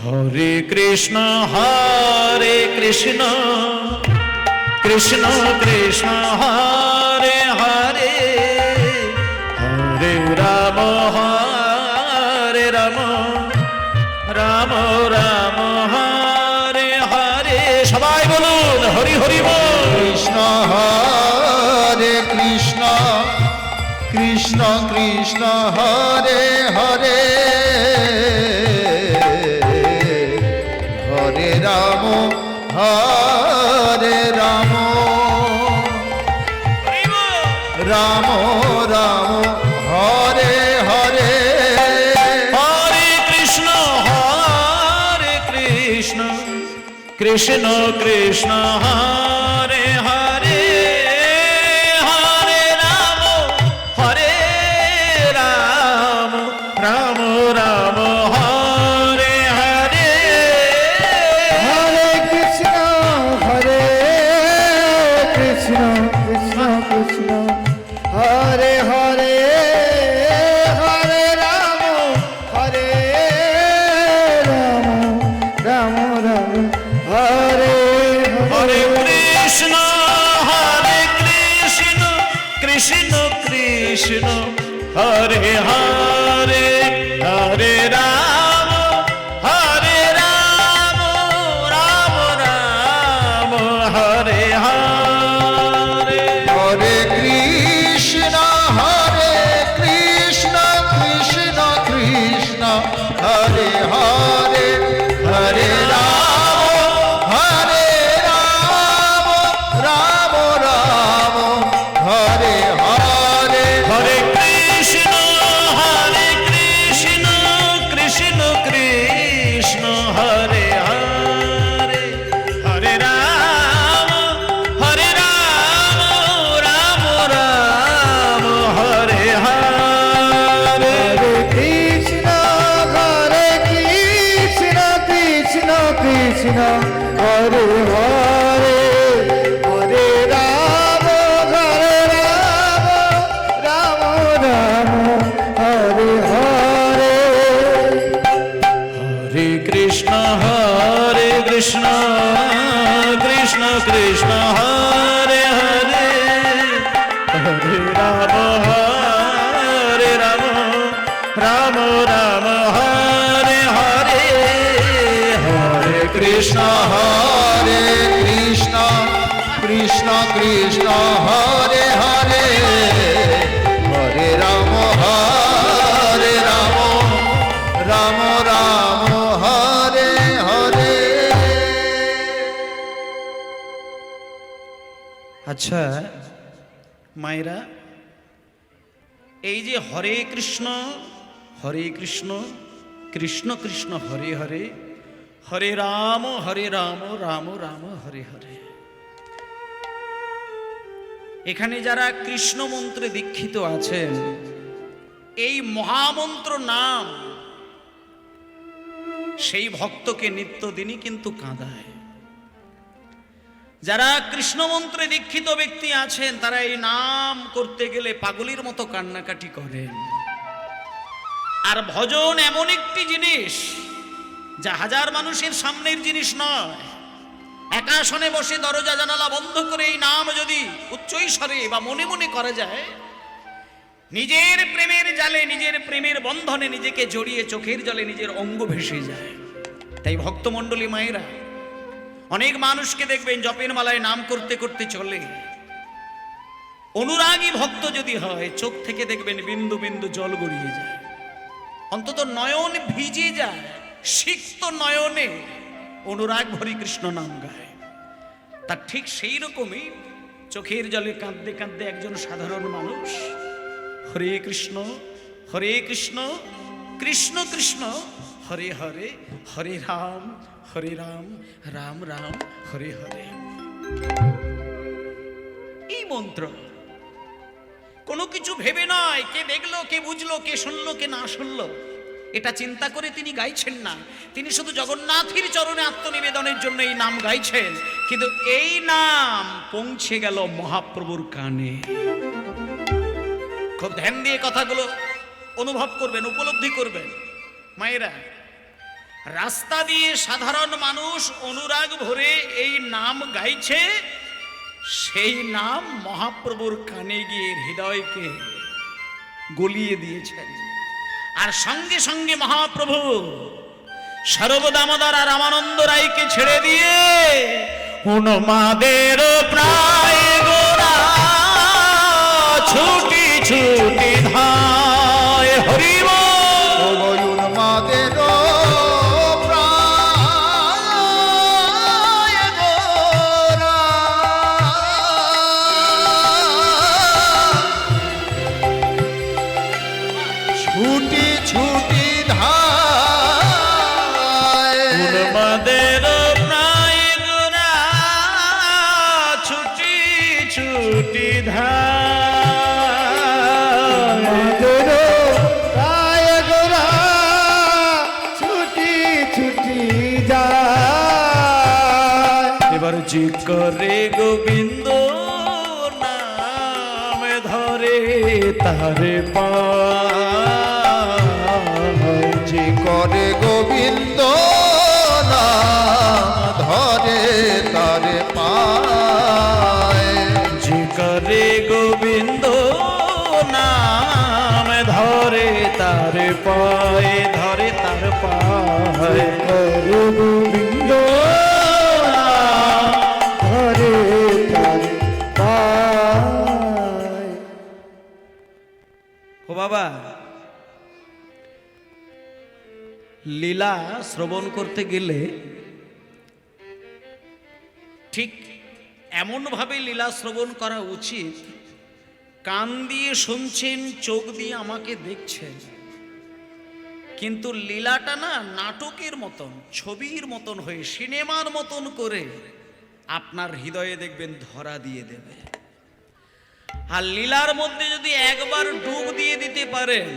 হরে কৃষ্ণ কৃষ্ণ কৃষ্ণ হরে হরে, হরে রাম রাম রাম হরে হরে। সবাই বলুন হরি হরি বল। কৃষ্ণ হরে কৃষ্ণ, কৃষ্ণ কৃষ্ণ হরে হরে, হরে রাম হরে রাম, রাম রাম হরে হরে, হরে কৃষ্ণ কৃষ্ণ কৃষ্ণ হরে হরে, হরে রাম রাম রাম হরে হরে, হরে কৃষ্ণ কৃষ্ণ কৃষ্ণ হরে হরে, হরে রাম রাম রাম হরে হরে কৃষ্ণ কৃষ্ণ কৃষ্ণ হরে হরে, হরে রাম রাম রাম হরে হরে, হরে কৃষ্ণ কৃষ্ণ কৃষ্ণ হরে হরে, হরে রাম রাম রাম হরে হরে, হরে কৃষ্ণ কৃষ্ণ রাম হরে রাম, রাম রাম হরে হরে, হরে কৃষ্ণ হরে কৃষ্ণ কৃষ্ণ কৃষ্ণ হরে হরে, হরে রাম রাম রাম হরে হরে। আচ্ছা মায়েরা, এই যে হরে কৃষ্ণ কৃষ্ণ কৃষ্ণ হরে হরে, হরে রাম রাম রাম হরে হরে, এখানে যারা কৃষ্ণ মন্ত্রে দীক্ষিত আছেন, এই মহামন্ত্র নাম সেই ভক্তকে নিত্যদিনই কিন্তু কাঁদায়। যারা কৃষ্ণ মন্ত্রে দীক্ষিত ব্যক্তি আছেন, তারা এই নাম করতে গেলে পাগলের মতো কান্নাকাটি করেন। আর ভজন এমন একটি জিনিস যা হাজার মানুষের সামনের জিনিস নয়। একাসনে বসে দরজা জানালা বন্ধ করে এই নাম যদি উচ্চৈস্বরে বা মনে মনে করা যায়, নিজের প্রেমের জালে, নিজের প্রেমের বন্ধনে নিজেকে জড়িয়ে চোখের জলে নিজের অঙ্গ ভেসে যায়। তাই ভক্তমণ্ডলী মায়েরা, অনেক মানুষকে দেখবেন জপের মালায় নাম করতে করতে চলে, অনুরাগী ভক্ত যদি হয়, চোখ থেকে দেখবেন বিন্দু বিন্দু জল গড়িয়ে যায়, অন্তত নয়ন ভিজে যায়, সিক্ত নয়নে অনুরাগ ভরি কৃষ্ণ নাম গায়। তার ঠিক সেই রকমই চোখের জলে কাঁদতে কাঁদতে একজন সাধারণ মানুষ হরে কৃষ্ণ কৃষ্ণ কৃষ্ণ হরে হরে, হরে রাম রাম রাম হরে হরে। এই মন্ত্র কোনো কিছু ভেবে নয়, কে দেখলো, কে বুঝলো, কে শুনলো, কে না শুনলো, এটা চিন্তা করে তিনি গাইছেন না। তিনি শুধু জগন্নাথের চরণে আত্মনিবেদনের জন্য এই নাম গাইছেন। কিন্তু এই নাম পৌঁছে গেল মহাপ্রভুর কানে। খুব ধ্যান দিয়ে কথাগুলো অনুভব করবেন, উপলব্ধি করবেন। মায়েরা, রাস্তা দিয়ে সাধারণ মানুষ অনুরাগ ভরে এই নাম গাইছে, সেই নাম মহাপ্রভুর কানে গিয়ে হৃদয়কে গলিয়ে দিয়েছেন। আর সঙ্গে সঙ্গে মহাপ্রভু সর্বদামোদর আর রামানন্দ রায়কে ছেড়ে দিয়ে উন্মাদের প্রায় গোরা ছুটি ছুটি ধায় হরি বল। উন্মাদের প্রায় গোরা ছুটি ছুটি ধায়, উন্মাদের প্রায় গোরা ছুটি ছুটি ধায়, প্রায় গোরা ছুটি ছুটি যায়। এবার জি করে গোবিন্দ নাম ধরে তারে পায়, যে করে গোবিন্দ নাম ধরে তারে পায়, জি করে গোবিন্দ নাম ধরে তারে পায়, ধরে তার পায়, গোবিন্দ নাম ধরে তারে পায়। ও বাবা, লীলা শ্রবণ করতে গেলে ঠিক এমনভাবে লীলা শ্রবণ করা উচিত, কান দিয়ে শুনছেন, চোখ দিয়ে আমাকে দেখছেন, কিন্তু লীলাটা না নাটকের মতন, ছবির মতন হয়ে, সিনেমার মতন করে আপনার হৃদয়ে দেখবেন ধরা দিয়ে দেবে। আর লীলার মধ্যে যদি একবার ডুব দিয়ে দিতে পারেন,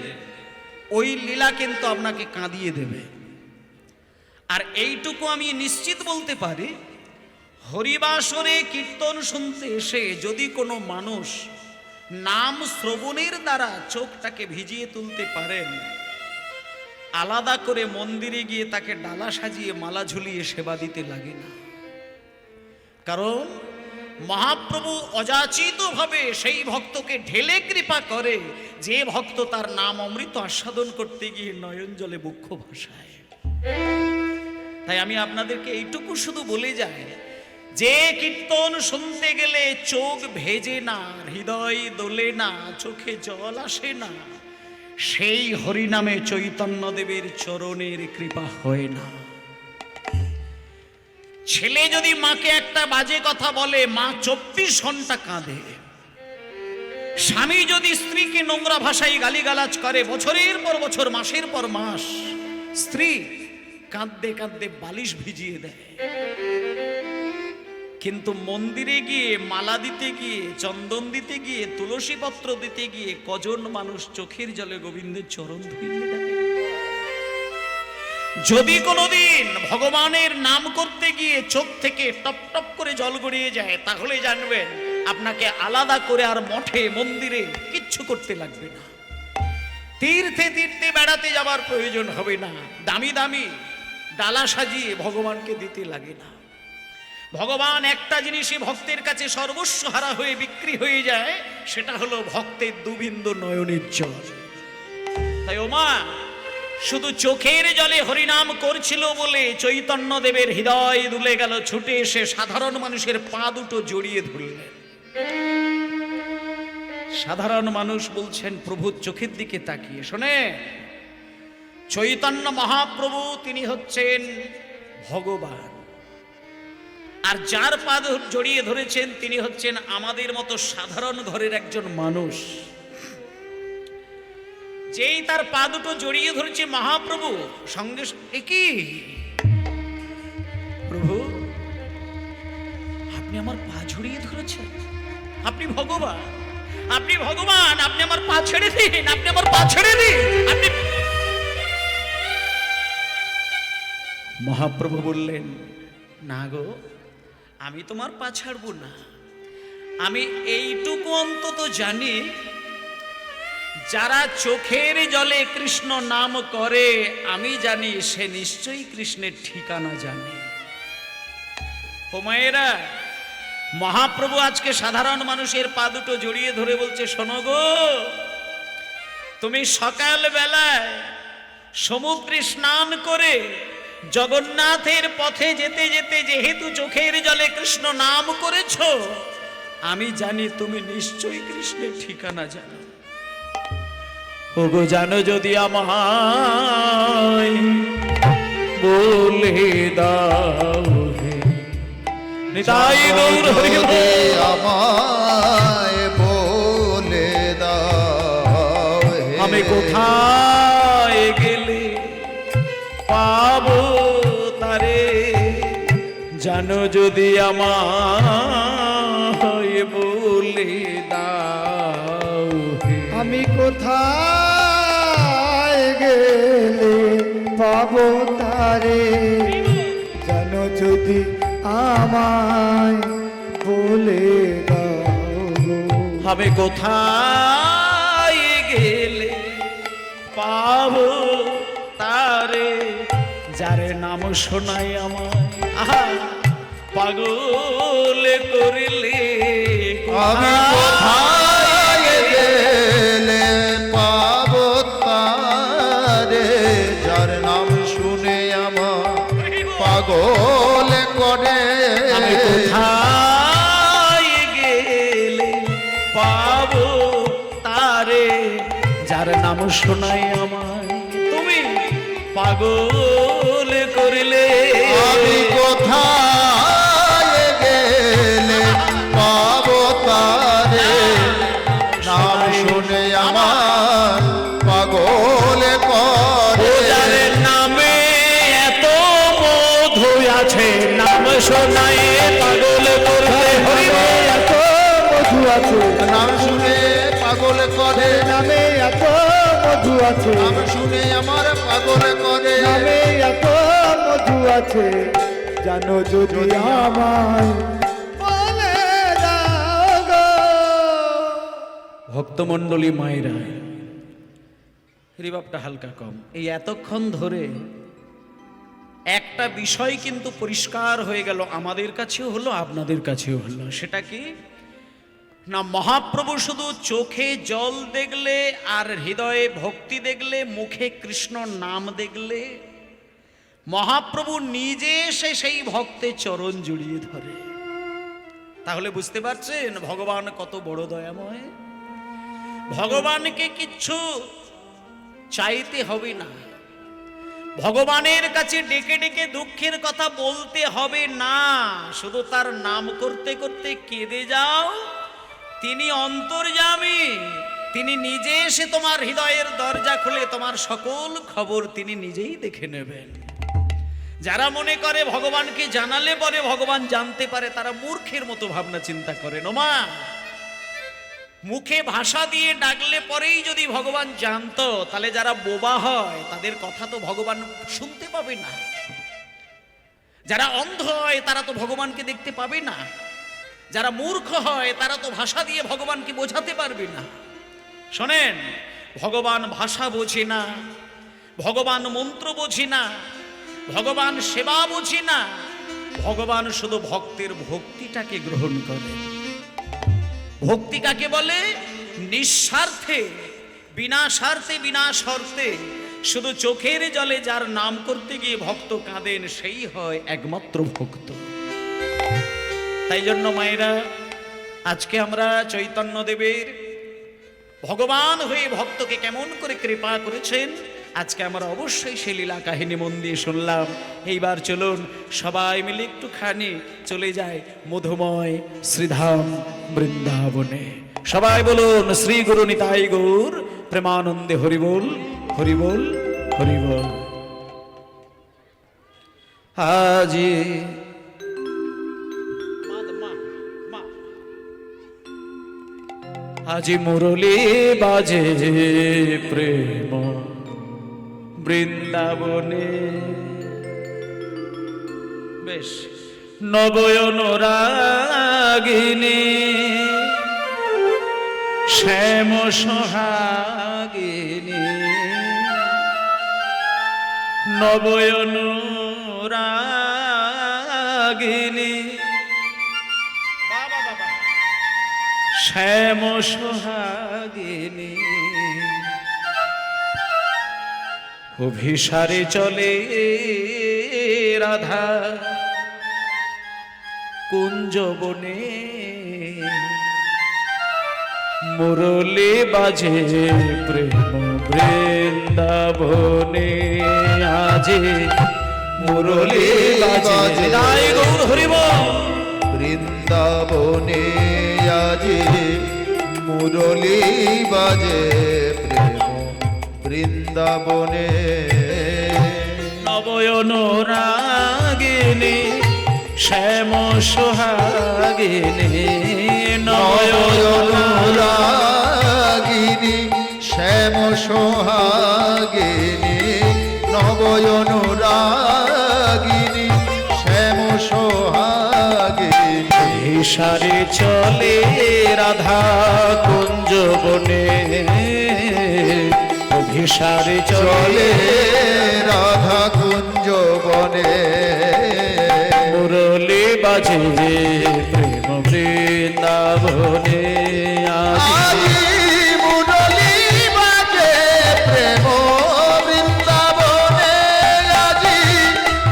ওই লীলা কিন্তু আপনাকে কাঁদিয়ে দেবে। আর এইটুকু আমি নিশ্চিত বলতে পারি, হরিবাসরে কীর্তন শুনতে এসে যদি কোনো মানুষ নাম শ্রবণের দ্বারা চোখটাকে ভিজিয়ে তুলতে পারেন, আলাদা করে মন্দিরে গিয়ে তাকে ডালা সাজিয়ে মালা ঝুলিয়ে সেবা দিতে লাগে না। কারণ মহাপ্রভু অযাচিতভাবে সেই ভক্তকে ঢেলে কৃপা করে, যে ভক্ত তার নাম অমৃত আস্বাদন করতে গিয়ে নয়ন জলে মুখ্য ভাষায়। তাই আমি আপনাদেরকে এইটুকু শুধু বলে যাই, যে কীর্তন শুনতে গেলে চোখ ভেজে না, হৃদয় দোলে না, চোখে জল আসে না, সেই হরিনামে চৈতন্যদেবের চরণের কৃপা হয় না। ছেলে যদি মাকে একটা বাজে কথা বলে, মা 24 ঘন্টা কাঁদে। স্বামী যদি স্ত্রীকে নোংরা ভাষায় গালিগালাজ করে, বছরের পর বছর, মাসের পর মাস, স্ত্রী কাঁদতে কাঁদতে বালিশ ভিজিয়ে দেয়। কিন্তু মন্দিরে গিয়ে মালা দিতে গিয়ে, চন্দন দিতে গিয়ে, তুলসী পত্র দিতে গিয়ে কজন মানুষ চোখের জলে গোবিন্দের চরণ ধুইয়ে দেয়? যদি কোনোদিন ভগবানের নাম করতে গিয়ে চোখ থেকে টপ টপ করে জল গড়িয়ে যায়, তাহলে জানবেন আপনাকে আলাদা করে আর মঠে মন্দিরে কিচ্ছু করতে লাগবে না। তীর্থে তীর্থে বেড়াতে যাবার প্রয়োজন হবে না। দামি দামি ডালা সাজিয়ে ভগবানকে দিতে লাগে না। ভগবান একটা জিনিসই ভক্তের কাছে সর্বস্ব হারা হয়ে বিক্রি হয়ে যায়, সেটা হলো ভক্তের দুবিন্দু নয়নের জল। তাই ওমা শুধু চোখের জলে হরিনাম করছিল বলে চৈতন্যদেবের হৃদয় দুলে গেল, ছুটে এসে সাধারণ মানুষের পা দুটো জড়িয়ে ধরলেন। সাধারণ মানুষ বলছেন প্রভুর চোখের দিকে তাকিয়ে, শোনে চৈতন্য মহাপ্রভু তিনি হচ্ছেন ভগবান, আর যার পা জড়িয়ে ধরেছেন তিনি হচ্ছেন আমাদের মতো সাধারণ ঘরের একজন মানুষ। যেই তার পা দুটো জড়িয়ে ধরেছে মহাপ্রভু, সঙ্গে কি প্রভু আপনি আমার পা জড়িয়ে ধরেছেন? আপনি ভগবান, আপনি ভগবান, আপনি আমার পা ছেড়ে দিন, আপনি আমার পা ছেড়ে দিন। আপনি মহাপ্রভু বললেন, না গো, আমি তোমার পা ছাড়বো না। আমি এইটুকু অন্তত জানি, যারা চোখের জলে কৃষ্ণ নাম করে, আমি জানি সে নিশ্চয়ই কৃষ্ণের ঠিকানা জানে। হোমায়েরা, মহাপ্রভু আজকে সাধারণ মানুষের পা দুটো জড়িয়ে ধরে বলছে, শোনো গো, তুমি সকাল বেলায় সমুদ্রে স্নান করে জগন্নাথের পথে যেতে যেতে যেহেতু চোখের জলে কৃষ্ণ নাম করেছো, আমি জানি তুমি নিশ্চয়ই কৃষ্ণের ঠিকানা জানো। ওগো জানো যদি আমায় বলে দাও হে নিতাই গৌর হরি বল। আমায় বলে দাও হে, আমি কোথায় গেলে পাবো তারে, জানো যদি আমায় বলে দাও হে। আমি কোথায় গেলে পাবো তারে, জানো যদি আমায় বলে দাও গো। আমি কোথায় গেলে পাবো তারে, যার নাম শোনাই আমায় আহা পাগল করিলে। আমি কোথায় গেলে পাবো তারে, যার নাম শুনে আমার পাগল করে। আমি কোথায় গেলে পাবো তারে, যার নাম শোনাই আমায় তুমি পাগল করিলে। আমি কোথায় গেলে পাবো তারে, নাম শুনে আমার পাগল করে। যার নামে এত মধু আছে, নাম শোনাই পাগল করতে হইবে। এত মধু আছে, নাম শুনে পাগল করে। নামে এত মধু আছে, নাম শুনে আমার পাগল করে। নামে এত মধু আছে, জানো যদি আমায় বলে দাও গো। ভক্তমণ্ডলী মায়েরা, হরিবাবটা হালকা কম। এই এতক্ষণ ধরে একটা একটা বিষয় কিন্তু পরিষ্কার হয়ে গেল, আমাদের কাছেও হলো, আপনাদের কাছেও হলো। সেটা কি না, মহাপ্রভু শুধু চোখে জল দেখলে আর হৃদয়ে ভক্তি দেখলে, মুখে কৃষ্ণ নাম দেখলে, মহাপ্রভু নিজে এসে সেই ভক্তের চরণ জড়িয়ে ধরে। তাহলে বুঝতে পারছেন ভগবান কত বড় দয়াময়। ভগবানকে কিচ্ছু চাইতে হবে না, ভগবানের কাছে ডেকে ডেকে দুঃখের কথা বলতে হবে না, শুধু তার নাম করতে করতে কেঁদে যাও, তিনি অন্তর্যামী, তিনি নিজে এসে তোমার হৃদয়ের দরজা খুলে তোমার সকল খবর তিনি নিজেই দেখে নেবেন। যারা মনে করে ভগবানকে জানালে পরে ভগবান জানতে পারে, তারা মূর্খের মতো ভাবনা চিন্তা করেন। ওমা, মুখে ভাষা দিয়ে ডাকলে পরেই যদি ভগবান জানতো, তাহলে যারা বোবা হয় তাদের কথা তো ভগবান শুনতে পাবে না, যারা অন্ধ হয় তারা তো ভগবানকে দেখতে পাবে না, যারা মূর্খ হয় তারা তো ভাষা দিয়ে ভগবানকে বোঝাতে পারবে না। শোনেন, ভগবান ভাষা বোঝে না, ভগবান মন্ত্র বোঝে না, ভগবান সেবা বোঝে না, ভগবান শুধু ভক্তের ভক্তিটাকে গ্রহণ করে। ভক্তি কাকে বলে? নিঃস্বার্থে, বিনা স্বার্থে, বিনা শর্তে, শুধু চোখের জলে যার নাম করতে গিয়ে ভক্ত কাঁদেন, সেই হয় একমাত্র ভক্ত। তাই জন্য মায়েরা, আজকে আমরা চৈতন্য দেবের ভগবান হয়ে ভক্তকে কেমন করে কৃপা করেছেন, আজকে আমরা অবশ্যই সে লীলা কাহিনী মন দিয়ে শুনলাম। এইবার চলুন সবাই মিলে একটুখানি চলে যায় মধুময় শ্রীধাম বৃন্দাবনে। সবাই বলুন শ্রী গুরু নিতাই গৌর প্রেমানন্দে হরিবোল, হরিবোল, হরিবোল। আজি আজি মুরলী বাজে প্রেম বৃন্দাবনে, বেশ নবয়ন রাগিনী শ্যাম সোহাগিনী, নবয়ন রাগিনী শ্যাম সোহাগিনী, অভিসারে চলে রাধা কুঞ্জবনে, মুরলী বাজে প্রেম বৃন্দাবনে, আজি মুরলী বাজে নিতাই গৌর হরিবোল বৃন্দাবনে, আজি মুরলী বাজে প্রেম বৃন্দাবনে, নবয়ন রাগিনী শ্যাম সোহাগিনী, নয়ন রাগিনী শ্যাম সোহাগিনী, নবয়ন রাগিনী শ্যাম সোহাগিনী, সারে চলে রাধা কুঞ্জবনে, অভিসারে চলে রাধা কুঞ্জবনে, মুরলী বাজে প্রেম বৃন্দাবনে, আজি মুরলী বাজে প্রেম বৃন্দাবনে, আজি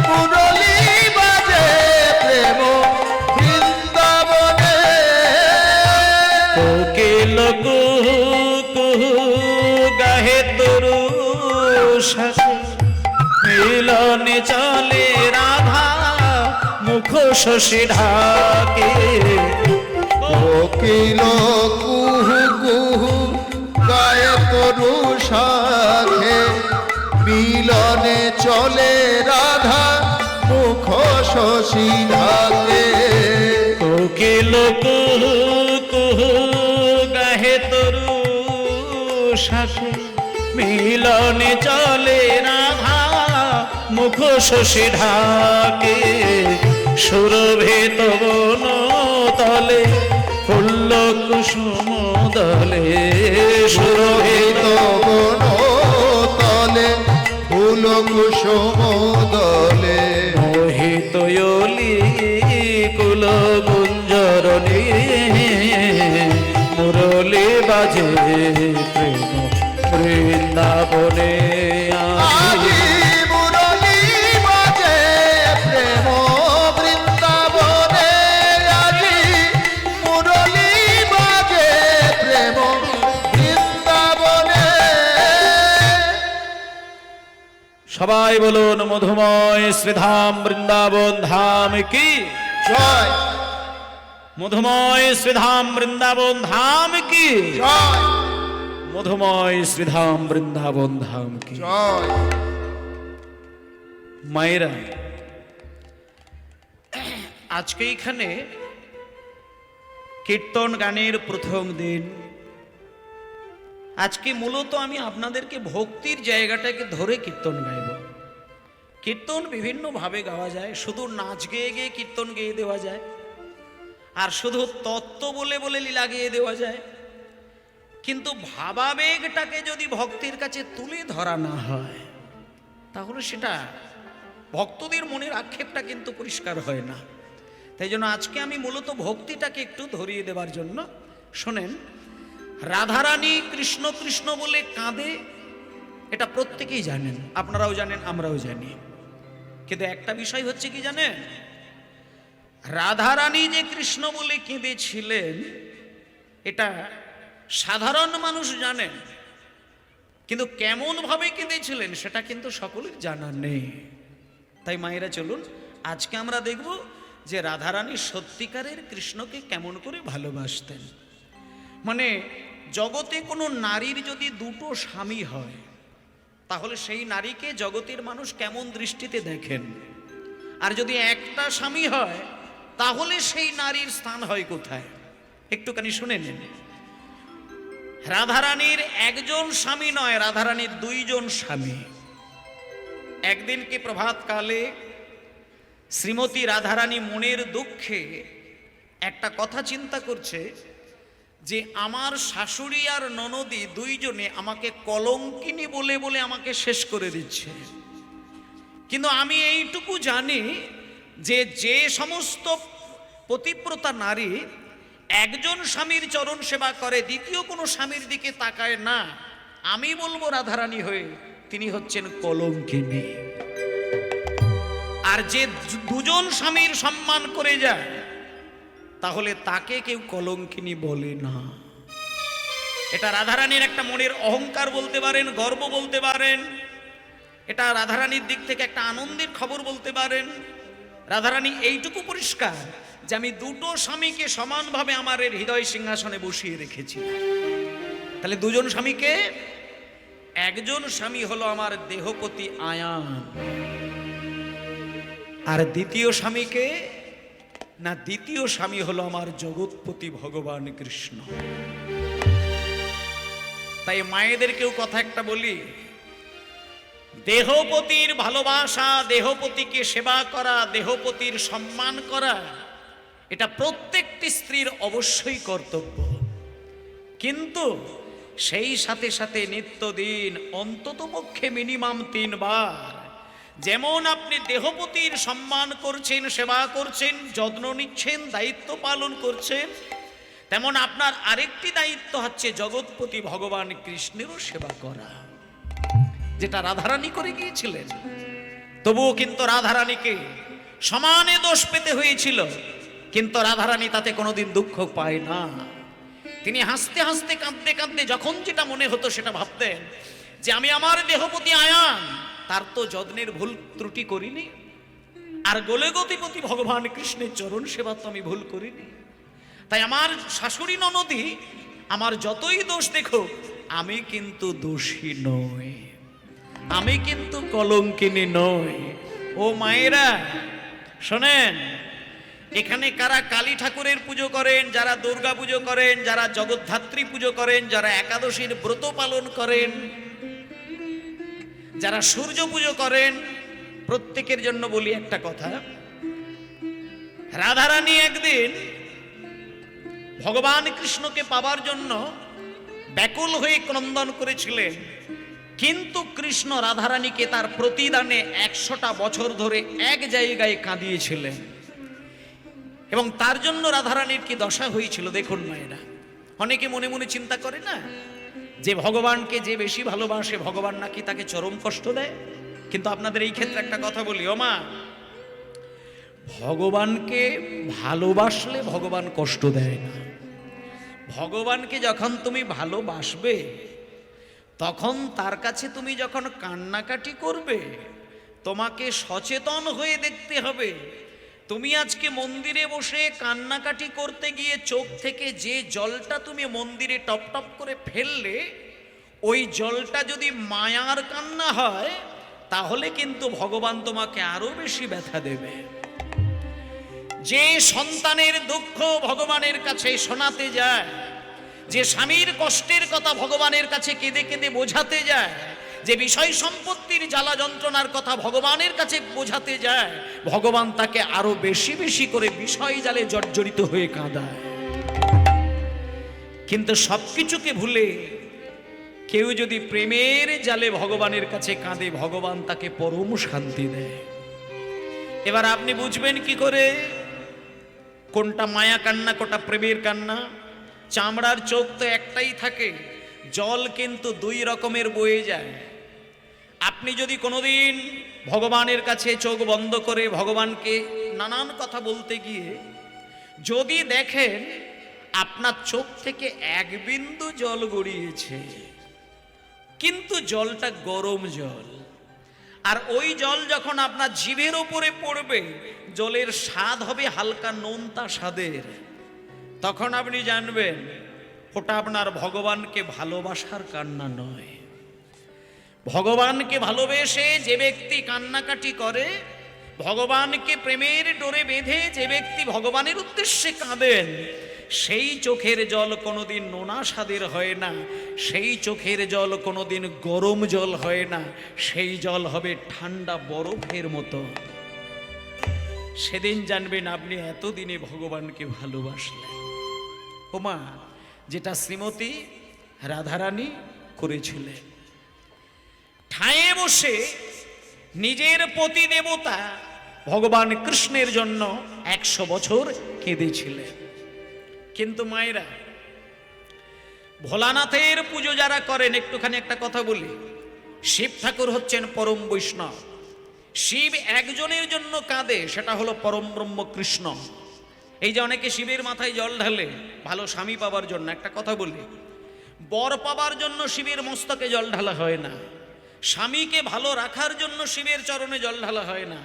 মুরলী বাজে প্রেম বৃন্দাবনে, কোকিল কুহু কুহু গাহে তরু শাখে, মিলনে চলে রাধা মুখ শশী ঢাকে, কোকিল কুহু কুহু গায়ে তরু শাখে, মিলনে চলে রাধা মুখ শশী ঢাকে, কোকিল কুহু কুহু গাহে তরু শাখে, মিলনে চলে রাধা মুখ শশী ঢাকে, সুরভিত বন তলে ফুল্ল কুসুম দলে, সুরভিত বন তলে ফুল কুসুম দলে, ময়ূলি কুল গুঞ্জরণী মুরলি বাজে প্রেম বৃন্দাবনে আজি মুরলি বাজে প্রেম বৃন্দাবনে, আজি মুরলি বাজে প্রেম বৃন্দাবনে। সবাই বলুন মধুময় শ্রীধাম বৃন্দাবন ধাম কি জয়, মধুময় শ্রীধাম বৃন্দাবন ধাম কি জয়, মধুময় শ্রীধাম বৃন্দাবন ধাম কি জয়। মায়েরা, আজকে এখানে কীর্তন গানের প্রথম দিন। আজকে মূলত আমি আপনাদেরকে ভক্তির জায়গাটাকে ধরে কীর্তন গাইব। কীর্তন বিভিন্নভাবে গাওয়া যায়, শুধু নাচ গেয়ে গিয়ে কীর্তন গেয়ে দেওয়া যায়, আর শুধু তত্ত্ব বলে বলে লীলা গেয়ে দেওয়া যায়। কিন্তু ভাবাবেগটাকে যদি ভক্তির কাছে তুলে ধরা না হয়, তাহলে সেটা ভক্তদের মনের আক্ষেপটা কিন্তু পরিষ্কার হয় না। তাই জন্য আজকে আমি মূলত ভক্তিটাকে একটু ধরিয়ে দেওয়ার জন্য, শোনেন, রাধারানী কৃষ্ণ কৃষ্ণ বলে কাঁদে, এটা প্রত্যেকেই জানেন, আপনারাও জানেন, আমরাও জানি। কিন্তু একটা বিষয় হচ্ছে কি জানেন, রাধারানী যে কৃষ্ণ বলে কেঁদেছিলেন এটা সাধারণ মানুষ জানেন, কিন্তু কেমন ভাবে কেঁদেছিলেন সেটা কিন্তু সকলের জানা নেই। তাই মায়েরা চলুন আজকে আমরা দেখব যে রাধারানী সত্যিকারের কৃষ্ণকে কেমন করে ভালোবাসতেন। মানে জগতে কোনো নারীর যদি দুটো স্বামী হয়, তাহলে সেই নারীকে জগতের মানুষ কেমন দৃষ্টিতে দেখেন, আর যদি একটা স্বামী হয় তাহলে সেই নারীর স্থান হয় কোথায়, একটুখানি শুনে নিন। রাধারানীর একজন স্বামী নয়, রাধারানীর দুইজন স্বামী। একদিন কি প্রভাতকালে শ্রীমতী রাধারানী মনের দুঃখে একটা কথা চিন্তা করছে যে আমার শাশুড়ি আর ননদী দুইজনে আমাকে কলঙ্কিনী বলে বলে আমাকে শেষ করে দিচ্ছে। কিন্তু আমি এইটুকু জানি যে যে সমস্ত পতিব্রতা নারী একজন স্বামীর চরণ সেবা করে, দ্বিতীয় কোনো স্বামীর দিকে তাকায় না, আমি বলবো রাধারানী হয়ে তিনি হচ্ছেন কলঙ্কিনী। আর যে দুজন স্বামীর সম্মান করে যায় তাহলে তাকে কেউ কলঙ্কিনী বলে না। এটা রাধারানীর একটা মনের অহংকার বলতে পারেন, গর্ব বলতে পারেন, এটা রাধারানীর দিক থেকে একটা আনন্দের খবর বলতে পারেন। রাধারানী এইটুকু পরিষ্কার যে আমি দুটো স্বামীকে সমানভাবে আমার হৃদয় সিংহাসনে বসিয়ে রেখেছি। তাহলে দুজন স্বামীকে, একজন স্বামী হলো আমার দেহপতি আয়ান, আর দ্বিতীয় স্বামীকে না, দ্বিতীয় স্বামী হলো আমার জগৎপতি ভগবান কৃষ্ণ। তাই মায়েদেরকেও কথা একটা বলি, দেহপতির ভালোবাসা, দেহপতিকে সেবা করা, দেহপতির সম্মান করা, এটা প্রত্যেকটি স্ত্রীর অবশ্যই কর্তব্য। কিন্তু সেই সাথে সাথে নিত্যদিন অন্ততপক্ষে মিনিমাম 3 বার যেমন আপনি দেহপতির সম্মান করছেন, সেবা করছেন, যত্ন নিচ্ছেন, দায়িত্ব পালন করছেন, তেমন আপনার আরেকটি দায়িত্ব হচ্ছে জগৎপতি ভগবান কৃষ্ণেরও সেবা করা, যেটা রাধারানী করে গিয়েছিলেন। তবুও কিন্তু রাধারানীকে সমানে দোষ পেতে হয়েছিল, কিন্তু রাধারানী তাতে কোনোদিন দুঃখ পায় না। তিনি হাসতে হাসতে, কাঁদতে কাঁদতে যখন যেটা মনে হতো সেটা ভাবতেন যে আমি আমার দেহপতি আয়ান, তার তো যত্নের ভুল ত্রুটি করিনি, আর গোলেগতিপতি ভগবান কৃষ্ণের চরণ সেবা তো আমি ভুল করিনি। তাই আমার শাশুড়ি ননদী আমার যতই দোষ দেখো, আমি কিন্তু দোষী নই, আমি কিন্তু কলঙ্কিনী নই। ও মায়েরা শোনেন, এখানে কারা কালী ঠাকুরের পুজো করেন, যারা দুর্গা পুজো করেন, যারা জগদ্ধাত্রী পুজো করেন, যারা একাদশীর ব্রত পালন করেন, যারা সূর্য পুজো করেন, প্রত্যেকের জন্য বলি একটা কথা। রাধারানী একদিন ভগবান কৃষ্ণকে পাবার জন্য ব্যাকুল হয়ে ক্রন্দন করেছিলেন কিন্তু কৃষ্ণ রাধারানীকে তার প্রতিদানে 100টা বছর ধরে এক জায়গায় কাঁদিয়েছিলেন, এবং তার জন্য রাধারানীর কি দশা হয়েছিল দেখুন মায়েরা। অনেকে মনে মনে চিন্তা করে না যে ভগবানকে যে বেশি ভালোবাসে ভগবান নাকি তাকে চরম কষ্ট দেয়। কিন্তু আপনাদের এই ক্ষেত্রে একটা কথা বলি, ও মা, ভগবানকে ভালোবাসলে ভগবান কষ্ট দেয় না। ভগবানকে যখন তুমি ভালোবাসবে তখন তার কাছে তুমি যখন কান্নাকাটি করবে, তোমাকে সচেতন হয়ে দেখতে হবে। তুমি আজকে মন্দিরে বসে কান্নাকাটি করতে গিয়ে চোখ থেকে যে জলটা তুমি মন্দিরে টপ টপ করে ফেললে, ওই জলটা যদি মায়ার কান্না হয় তাহলে কিন্তু ভগবান তোমাকে আরো বেশি ব্যথা দেবে। যে সন্তানের দুঃখ ভগবানের কাছে শোনাতে যায়, যে স্বামীর কষ্টের কথা ভগবানের কাছে কেঁদে কেঁদে বোঝাতে যায়, যে বিষয় সম্পত্তির জ্বালা যন্ত্রণার কথা ভগবানের কাছে বোঝাতে যায়, ভগবান তাকে আরো বেশি বেশি করে বিষয় জালে জর্জরিত হয়ে কাঁদায়। কিন্তু সবকিছুকে ভুলে কেউ যদি প্রেমের জালে ভগবানের কাছে কাঁদে, ভগবান তাকে পরম শান্তি দেয়। এবার আপনি বুঝবেন কি করে কোনটা মায়া কান্না কোনটা প্রেমের কান্না? চামড়ার চোখ তো একটাই থাকে, জল কিন্তু দুই রকমের বয়ে যায়। আপনি যদি কোনোদিন ভগবানের কাছে চোখ বন্ধ করে ভগবানকে নানান কথা বলতে গিয়ে যদি দেখেন আপনার চোখ থেকে এক বিন্দু জল গড়িয়েছে, কিন্তু জলটা গরম জল, আর ওই জল যখন আপনার জিভের উপরে পড়বে জলের স্বাদ হবে হালকা নোনতা স্বাদের, তখন আপনি জানবেন ওটা আপনার ভগবানকে ভালোবাসার কান্না নয়। ভগবানকে ভালোবেসে যে ব্যক্তি কান্নাকাটি করে, ভগবানকে প্রেমের ডোরে বেঁধে যে ব্যক্তি ভগবানের উদ্দেশ্যে কাঁদেন, সেই চোখের জল কোনোদিন নোনা স্বাদের হয় না, সেই চোখের জল কোনোদিন গরম জল হয় না, সেই জল হবে ঠান্ডা বরফের মতো। সেদিন জানবেন আপনি এতদিনে ভগবানকে ভালোবাসলেন। ওমা, যেটা শ্রীমতী রাধারানী করেছিলেন। ঠায়ে বসে নিজের পতি দেবতা ভগবান কৃষ্ণের জন্য 100 বছর কেঁদেছিলেন। কিন্তু মায়েরা, ভোলানাথের পুজো যারা করেন, একটুখানি একটা কথা বলি, শিব ঠাকুর হচ্ছেন পরম বৈষ্ণব। শিব একজনের জন্য কাঁদে, সেটা হলো পরম ব্রহ্ম কৃষ্ণ। এই যে অনেকে শিবের মাথায় জল ঢালে ভালো স্বামী পাবার জন্য, একটা কথা বলি, বর পাবার জন্য শিবের মস্তকে জল ঢালা হয় না, স্বামীকে ভালো রাখার জন্য শিবের চরণে জল ঢালা হয় না।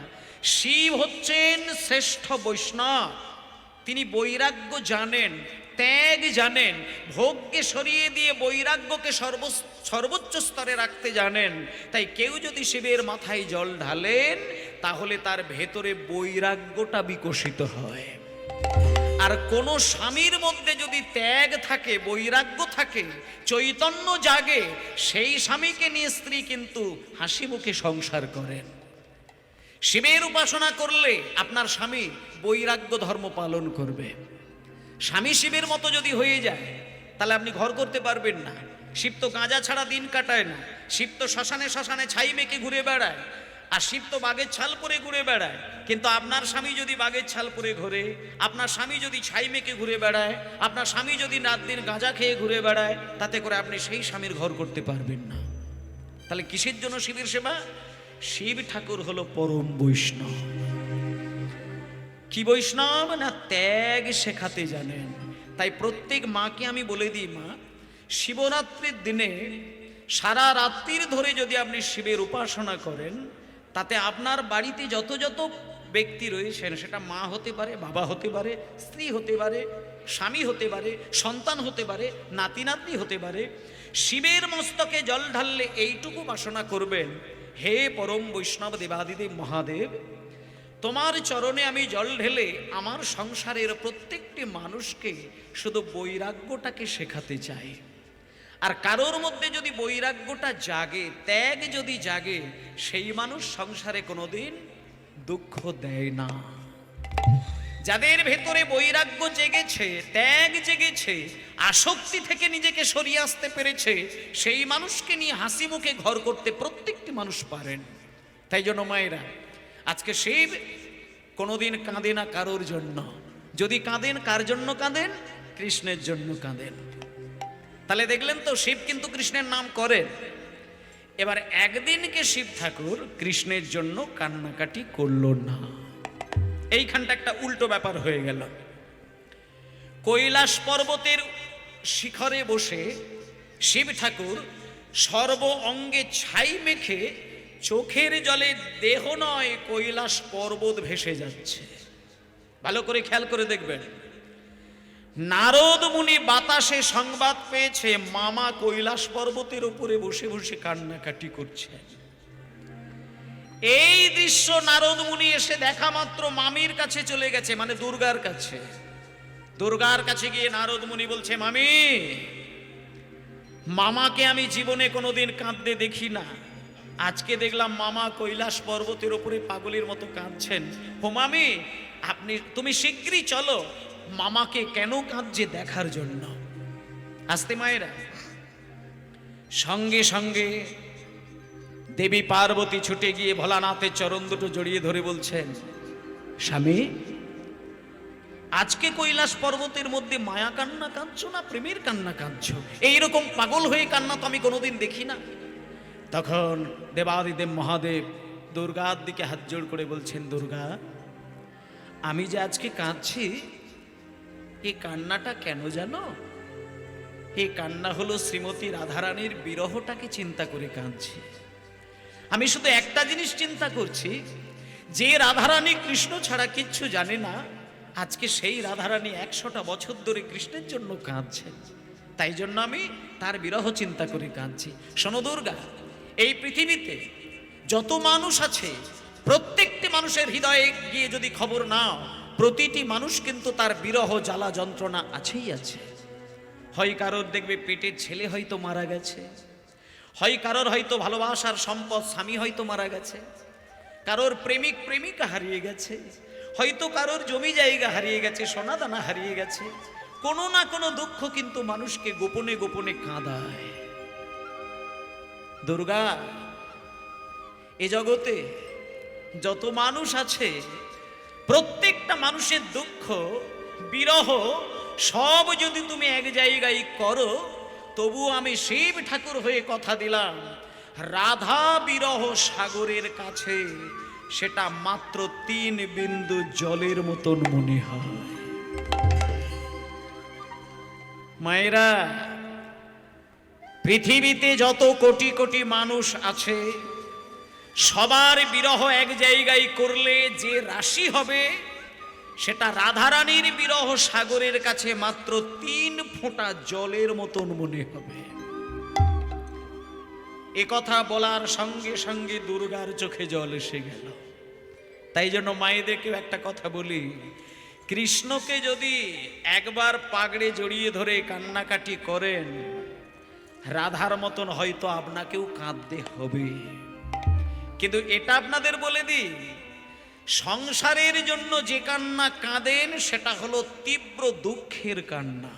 শিব হচ্ছেন শ্রেষ্ঠ বৈষ্ণব। তিনি বৈরাগ্য জানেন, ত্যাগ জানেন, ভোগকে সরিয়ে দিয়ে বৈরাগ্যকে সর্বোচ্চ স্তরে রাখতে জানেন। তাই কেউ যদি শিবের মাথায় জল ঢালেন তাহলে তার ভেতরে বৈরাগ্যটা বিকশিত হয়। আর কোন স্বামীর মধ্যে যদি ত্যাগ থাকে, বৈরাগ্য থাকে, চৈতন্য জাগে, সেই স্বামীকে নিয়ে স্ত্রী কিন্তু হাসি মুখে সংসার করেন। শিবের উপাসনা করলে আপনার স্বামী বৈরাগ্য ধর্ম পালন করবে। স্বামী শিবের মতো যদি হয়ে যায় তাহলে আপনি ঘর করতে পারবেন না। শিব তো গাঁজা ছাড়া দিন কাটায় না, শিব তো শ্মশানে শ্মশানে ছাই মেকে ঘুরে বেড়ায়, আর শিব তো বাঘের ছাল পরে ঘুরে বেড়ায়। কিন্তু আপনার স্বামী যদি বাঘের ছাল পরে ঘুরে, আপনার স্বামী যদি ছাই মেকে ঘুরে বেড়ায়, আপনার স্বামী যদি রাত দিন গাঁজা খেয়ে ঘুরে বেড়ায়, তাতে করে আপনি সেই স্বামীর ঘর করতে পারবেন না। তাহলে কিসের জন্য শিবের সেবা? শিব ঠাকুর হলো পরম বৈষ্ণব। কি বৈষ্ণব না, ত্যাগ শেখাতে জানেন। তাই প্রত্যেক মাকে আমি বলে দিই, মা, শিবরাত্রির দিনে সারা রাত্রির ধরে যদি আপনি শিবের উপাসনা করেন, তাতে আপনার বাড়িতে যত যত ব্যক্তি রয়েছেন, সেটা মা হতে পারে, বাবা হতে পারে, স্ত্রী হতে পারে, স্বামী হতে পারে, সন্তান হতে পারে, নাতি নাতনি হতে পারে, শিবের মস্তকে জল ঢাললে এইটুকু বাসনা করবেন, হে পরম বৈষ্ণব দেবাদিদেব মহাদেব, তোমার চরণে আমি জল ঢেলে আমার সংসারের প্রত্যেকটি মানুষকে শুধু বৈরাগ্যটাকে শেখাতে চাই। আর কারোর মধ্যে যদি বৈরাগ্যটা জাগে, ত্যাগ যদি জাগে, সেই মানুষ সংসারে কোনোদিন দুঃখ দেয় না। যাদের ভেতরে বৈরাগ্য জেগেছে, ত্যাগ জেগেছে, আসক্তি থেকে নিজেকে সরিয়ে আসতে পেরেছে, সেই মানুষকে নিয়ে হাসি মুখে ঘর করতে প্রত্যেকটি মানুষ পারেন। তাই জন্য মায়েরা, আজকে শিব কোনোদিন কাঁদে না কারোর জন্য। যদি কাঁদেন, কার জন্য কাঁদেন? কৃষ্ণের জন্য কাঁদেন। তাহলে দেখলেন তো, শিব কিন্তু কৃষ্ণের নাম করেন। এবার একদিনকে শিব ঠাকুর কৃষ্ণের জন্য কান্নাকাটি করল না। এইখানটা একটা উল্টো ব্যাপার হয়ে গেল। কৈলাস পর্বতের শিখরে বসে শিব ঠাকুর সর্ব অঙ্গে ছাই মেখে চোখের জলে দেহ নয় কৈলাস পর্বত ভেসে যাচ্ছে। ভালো করে খেয়াল করে দেখবেন। নারদ মুনি বাতাসে সংবাদ পেয়েছে মামা কৈলাস পর্বতের উপরে বসে বসে কান্নাকাটি করছে। এই দৃশ্য নারদ মুনি এসে দেখা মাত্র মামির কাছে চলে গেছে, মানে দুর্গার কাছে। দুর্গার কাছে গিয়ে নারদ মুনি বলছে, মামি, মামাকে আমি জীবনে কোনোদিন কাঁদতে দেখি না, আজকে দেখলাম মামা কৈলাস পর্বতের উপরে পাগলের মতো কাঁদছেন। ও মামি, তুমি শীঘ্রই চলো, মামাকে কেন কাঁদছে দেখার জন্য। আসতে মায়েরা, সঙ্গে সঙ্গে দেবী পার্বতী ছুটে গিয়ে ভোলানাথের চরণ দুটো জড়িয়ে ধরে বলছেন, স্বামী, আজকে কৈলাস পর্বতের মধ্যে মায়া কান্না কাঁদছো না প্রেমের কান্না কাঁদছো? এইরকম পাগল হয়ে কান্না তো আমি কোনোদিন দেখি না। তখন দেবাদিদেব মহাদেব দুর্গার দিকে হাত জোড় করে বলছেন, দুর্গা, আমি যে আজকে কাঁদছি, এই কান্নাটা কেন জানো? এই কান্না হলো শ্রীমতী রাধারানীর বিরহটাকে চিন্তা করে কাঁদছি। আমি শুধু একটা জিনিস চিন্তা করছি, যে রাধারানী কৃষ্ণ ছাড়া কিচ্ছু জানে না, আজকে সেই রাধারানী 100টা বছর ধরে কৃষ্ণের জন্য কাঁদছেন। তাই জন্য আমি তার বিরহ চিন্তা করে কাঁদছি। শোনো দুর্গা, এই পৃথিবীতে যত মানুষ আছে, প্রত্যেকটি মানুষের হৃদয়ে গিয়ে যদি খবর নাও, প্রতিটি মানুষ কিন্তু তার বিরহ জ্বালা যন্ত্রণা আছেই আছে। হয় কারোর দেখবে পেটের ছেলে হয়তো মারা গেছে, হয় কারোর হয়তো ভালোবাসার সম্পদ স্বামী হয়তো মারা গেছে, কারোর প্রেমিক প্রেমিকা হারিয়ে গেছে, হয়তো কারোর জমি জায়গা হারিয়ে গেছে, সোনা দানা হারিয়ে গেছে। কোনো না কোনো দুঃখ কিন্তু মানুষকে গোপনে গোপনে কাঁদায়। দুর্গা, এ জগতে যত মানুষ আছে, প্রত্যেকটা মানুষের দুঃখ বিরহ সব যদি তুমি এক জায়গায় করো, তবু আমি শিব ঠাকুর হয়ে কথা দিলাম, রাধা বিরহ সাগরের কাছে সেটা মাত্র 3 বিন্দু জলের মতন মনে হয়। মায়েরা, পৃথিবীতে যত কোটি কোটি মানুষ আছে, সবার বিরহ এক জায়গায় করলে যে রাশি হবে, সেটা রাধারানীর বিরহ সাগরের কাছে মাত্র 3 ফোঁটা জলের মতন মনে হবে। এ কথা বলার সঙ্গে সঙ্গে দুর্গার চোখে জল এসে গেল। তাই জন্য মায়েদেরকেও একটা কথা বলি, কৃষ্ণকে যদি একবার পাগড়ে জড়িয়ে ধরে কান্নাকাটি করেন, রাধার মতন হয়তো আপনাকেও কাঁদতে হবে। কিন্তু এটা আপনাদের বলে দিই, সংসারের জন্য যে কান্না কাঁদেন সেটা হলো তীব্র দুঃখের কান্না,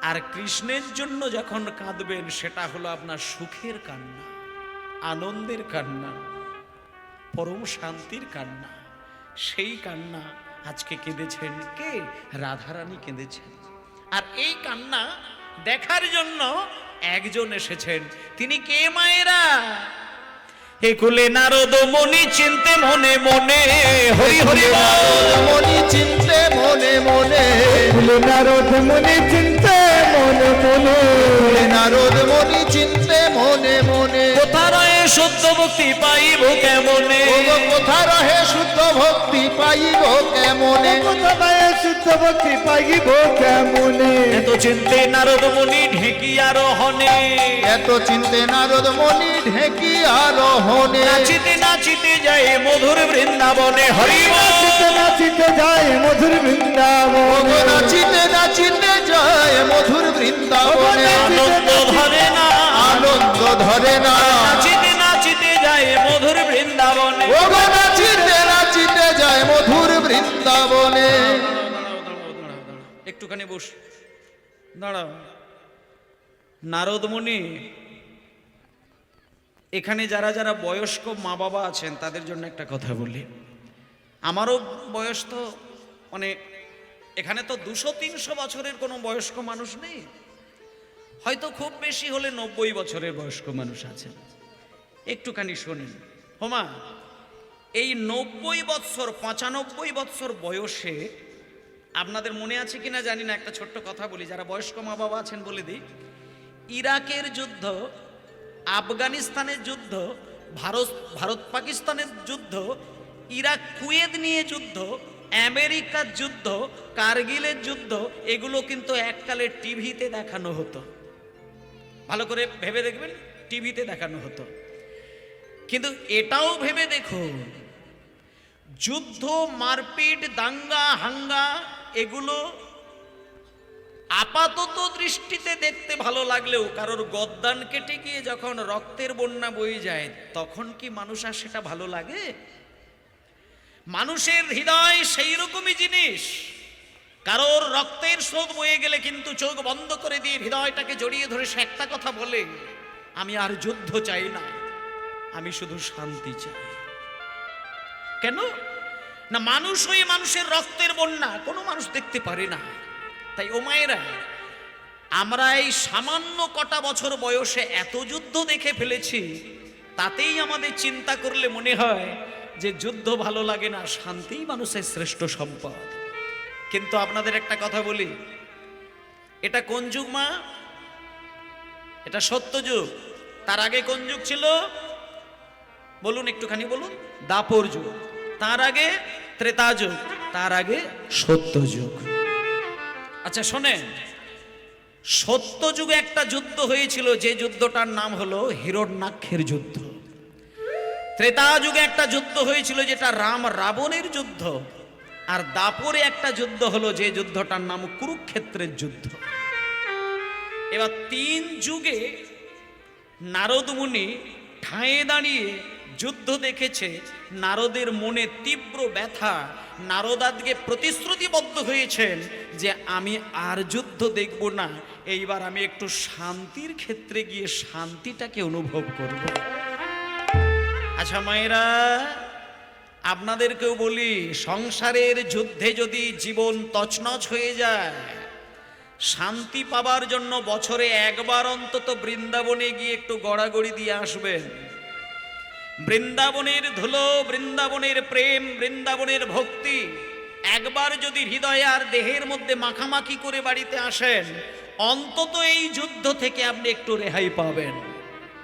আর কৃষ্ণের জন্য যখন কাঁদবেন সেটা হলো আপনার সুখের কান্না, আনন্দের কান্না, পরম শান্তির কান্না। সেই কান্না আজকে কেঁদেছেন কে? রাধারানী কেঁদেছেন। আর এই কান্না দেখার জন্য একজন এসেছেন। তিনি কে মায়েরা? একুলে নারদ মুনি চিনতে মনে মনে, হরি হরি মনি চিনতে মনে মনে, নারদ মুনি চিনতে মনে মনে, নারদ মনি চিনতে মনে মনে। কোথা রয়ে শুদ্ধ ভক্তি পাইব কেমনে? কোথা রহে শুদ্ধ ভক্তি পাইব কেমনে? কোথায় শুদ্ধ ভক্তি পাইব কেমনে? এত চিনতে নারদ মুনি ঢেকি আরোহণে, এত চিনতে নারদ মনি ঢেকি আরোহণে। নাচিতে নাচিতে যায় মধুর বৃন্দাবনে, হরি নাচিতে নাচিতে যায় মধুর বৃন্দাবন, নাচিতে নাচিতে যায় মধুর বৃন্দাবনে। আনন্দ ধরে না, আনন্দ ধরে না, নাচিতে নাচিতে যায় মধুর বৃন্দাবনে। নাচিতে নাচিতে যায় মধুর বৃন্দাবনে। একটুখানি বস। দাঁড়াও, নারদ মুনি, এখানে যারা যারা বয়স্ক মা বাবা আছেন তাদের জন্য একটা কথা বলি। আমারও বয়স তো মানে এখানে তো 200-300 বছরের কোনো বয়স্ক মানুষ নেই, হয়তো খুব বেশি হলে 90 বছরের বয়স্ক মানুষ আছেন। একটুখানি শোনেন হোমা, এই 90 বৎসর 95 বৎসর বয়সে আপনাদের মনে আছে কিনা জানি না, একটা ছোট্ট কথা বলি, যারা বয়স্ক মা বাবা আছেন বলে দিই। ইরাকের যুদ্ধ, আফগানিস্তানের যুদ্ধ, ভারত পাকিস্তানের যুদ্ধ, ইরাক কুয়েত নিয়ে যুদ্ধ, আমেরিকার যুদ্ধ, কারগিলের যুদ্ধ, এগুলো কিন্তু এককালে টিভিতে দেখানো হতো। ভালো করে ভেবে দেখবেন, টিভিতে দেখানো হতো। কিন্তু এটাও ভেবে দেখুন, যুদ্ধ, মারপিট, দাঙ্গা হাঙ্গা এগুলো আপাতত দৃষ্টিতে দেখতে ভালো লাগলেও কারোর গদ্দান কেটে গিয়ে যখন রক্তের বন্যা বয়ে যায় তখন কি মানুষ আর সেটা ভালো লাগে? মানুষের হৃদয় সেই রকমই জিনিস, কারোর রক্তের স্রোত বয়ে গেলে কিন্তু চোখ বন্ধ করে দিয়ে হৃদয়টাকে জড়িয়ে ধরে সে একটা কথা বলে, আমি আর যুদ্ধ চাই না, আমি শুধু শান্তি চাই। কেন না? মানুষ হয়ে মানুষের রক্তের বন্যা কোনো মানুষ দেখতে পারে না। তাই ও মায়েরা, আমরা এই সামান্য কটা বছর বয়সে এত যুদ্ধ দেখে ফেলেছি, তাতেই আমাদের চিন্তা করলে মনে হয় যে যুদ্ধ ভালো লাগে না, শান্তিই মানুষের শ্রেষ্ঠ সম্পদ। কিন্তু আপনাদের একটা কথা বলি, এটা কোন যুগ মা? এটা সত্যযুগ। তার আগে কোন যুগ ছিল বলুন, একটুখানি বলুন। দাপর যুগ। তার আগে ত্রেতা যুগ, তার আগে সত্যযুগ। আচ্ছা শোনেন, সত্য যুগে একটা যুদ্ধ হয়েছিল, যে যুদ্ধটার নাম হলো হিরণ্যাক্ষের যুদ্ধ। ত্রেতা যুগে একটা যুদ্ধ হয়েছিল যেটা রাম রাবণের যুদ্ধ। আর দাপরে একটা যুদ্ধ হলো যে যুদ্ধটার নাম কুরুক্ষেত্রের যুদ্ধ। এবার 3 যুগে নারদ মুনি ঠাঁয়ে দাঁড়িয়ে যুদ্ধ দেখেছে। নারদের মনে তীব্র ব্যথা। নারদ আজকে প্রতিশ্রুতিবদ্ধ হয়েছেন যে আমি আর যুদ্ধ দেখব না, এইবার আমি একটু শান্তির ক্ষেত্রে গিয়ে শান্তিটাকে অনুভব করব। আচ্ছা মায়েরা, আপনাদেরকেও বলি, সংসারের যুদ্ধে যদি জীবন তছনছ হয়ে যায়, শান্তি পাবার জন্য বছরে একবার অন্তত বৃন্দাবনে গিয়ে একটু গড়াগড়ি দিয়ে আসবেন। বৃন্দাবনের ধুলো, বৃন্দাবনের প্রেম, বৃন্দাবনের ভক্তি একবার যদি হৃদয় আর দেহের মধ্যে মাখামাখি করে বাড়িতে আসেন, অন্তত এই যুদ্ধ থেকে আপনি একটু রেহাই পাবেন।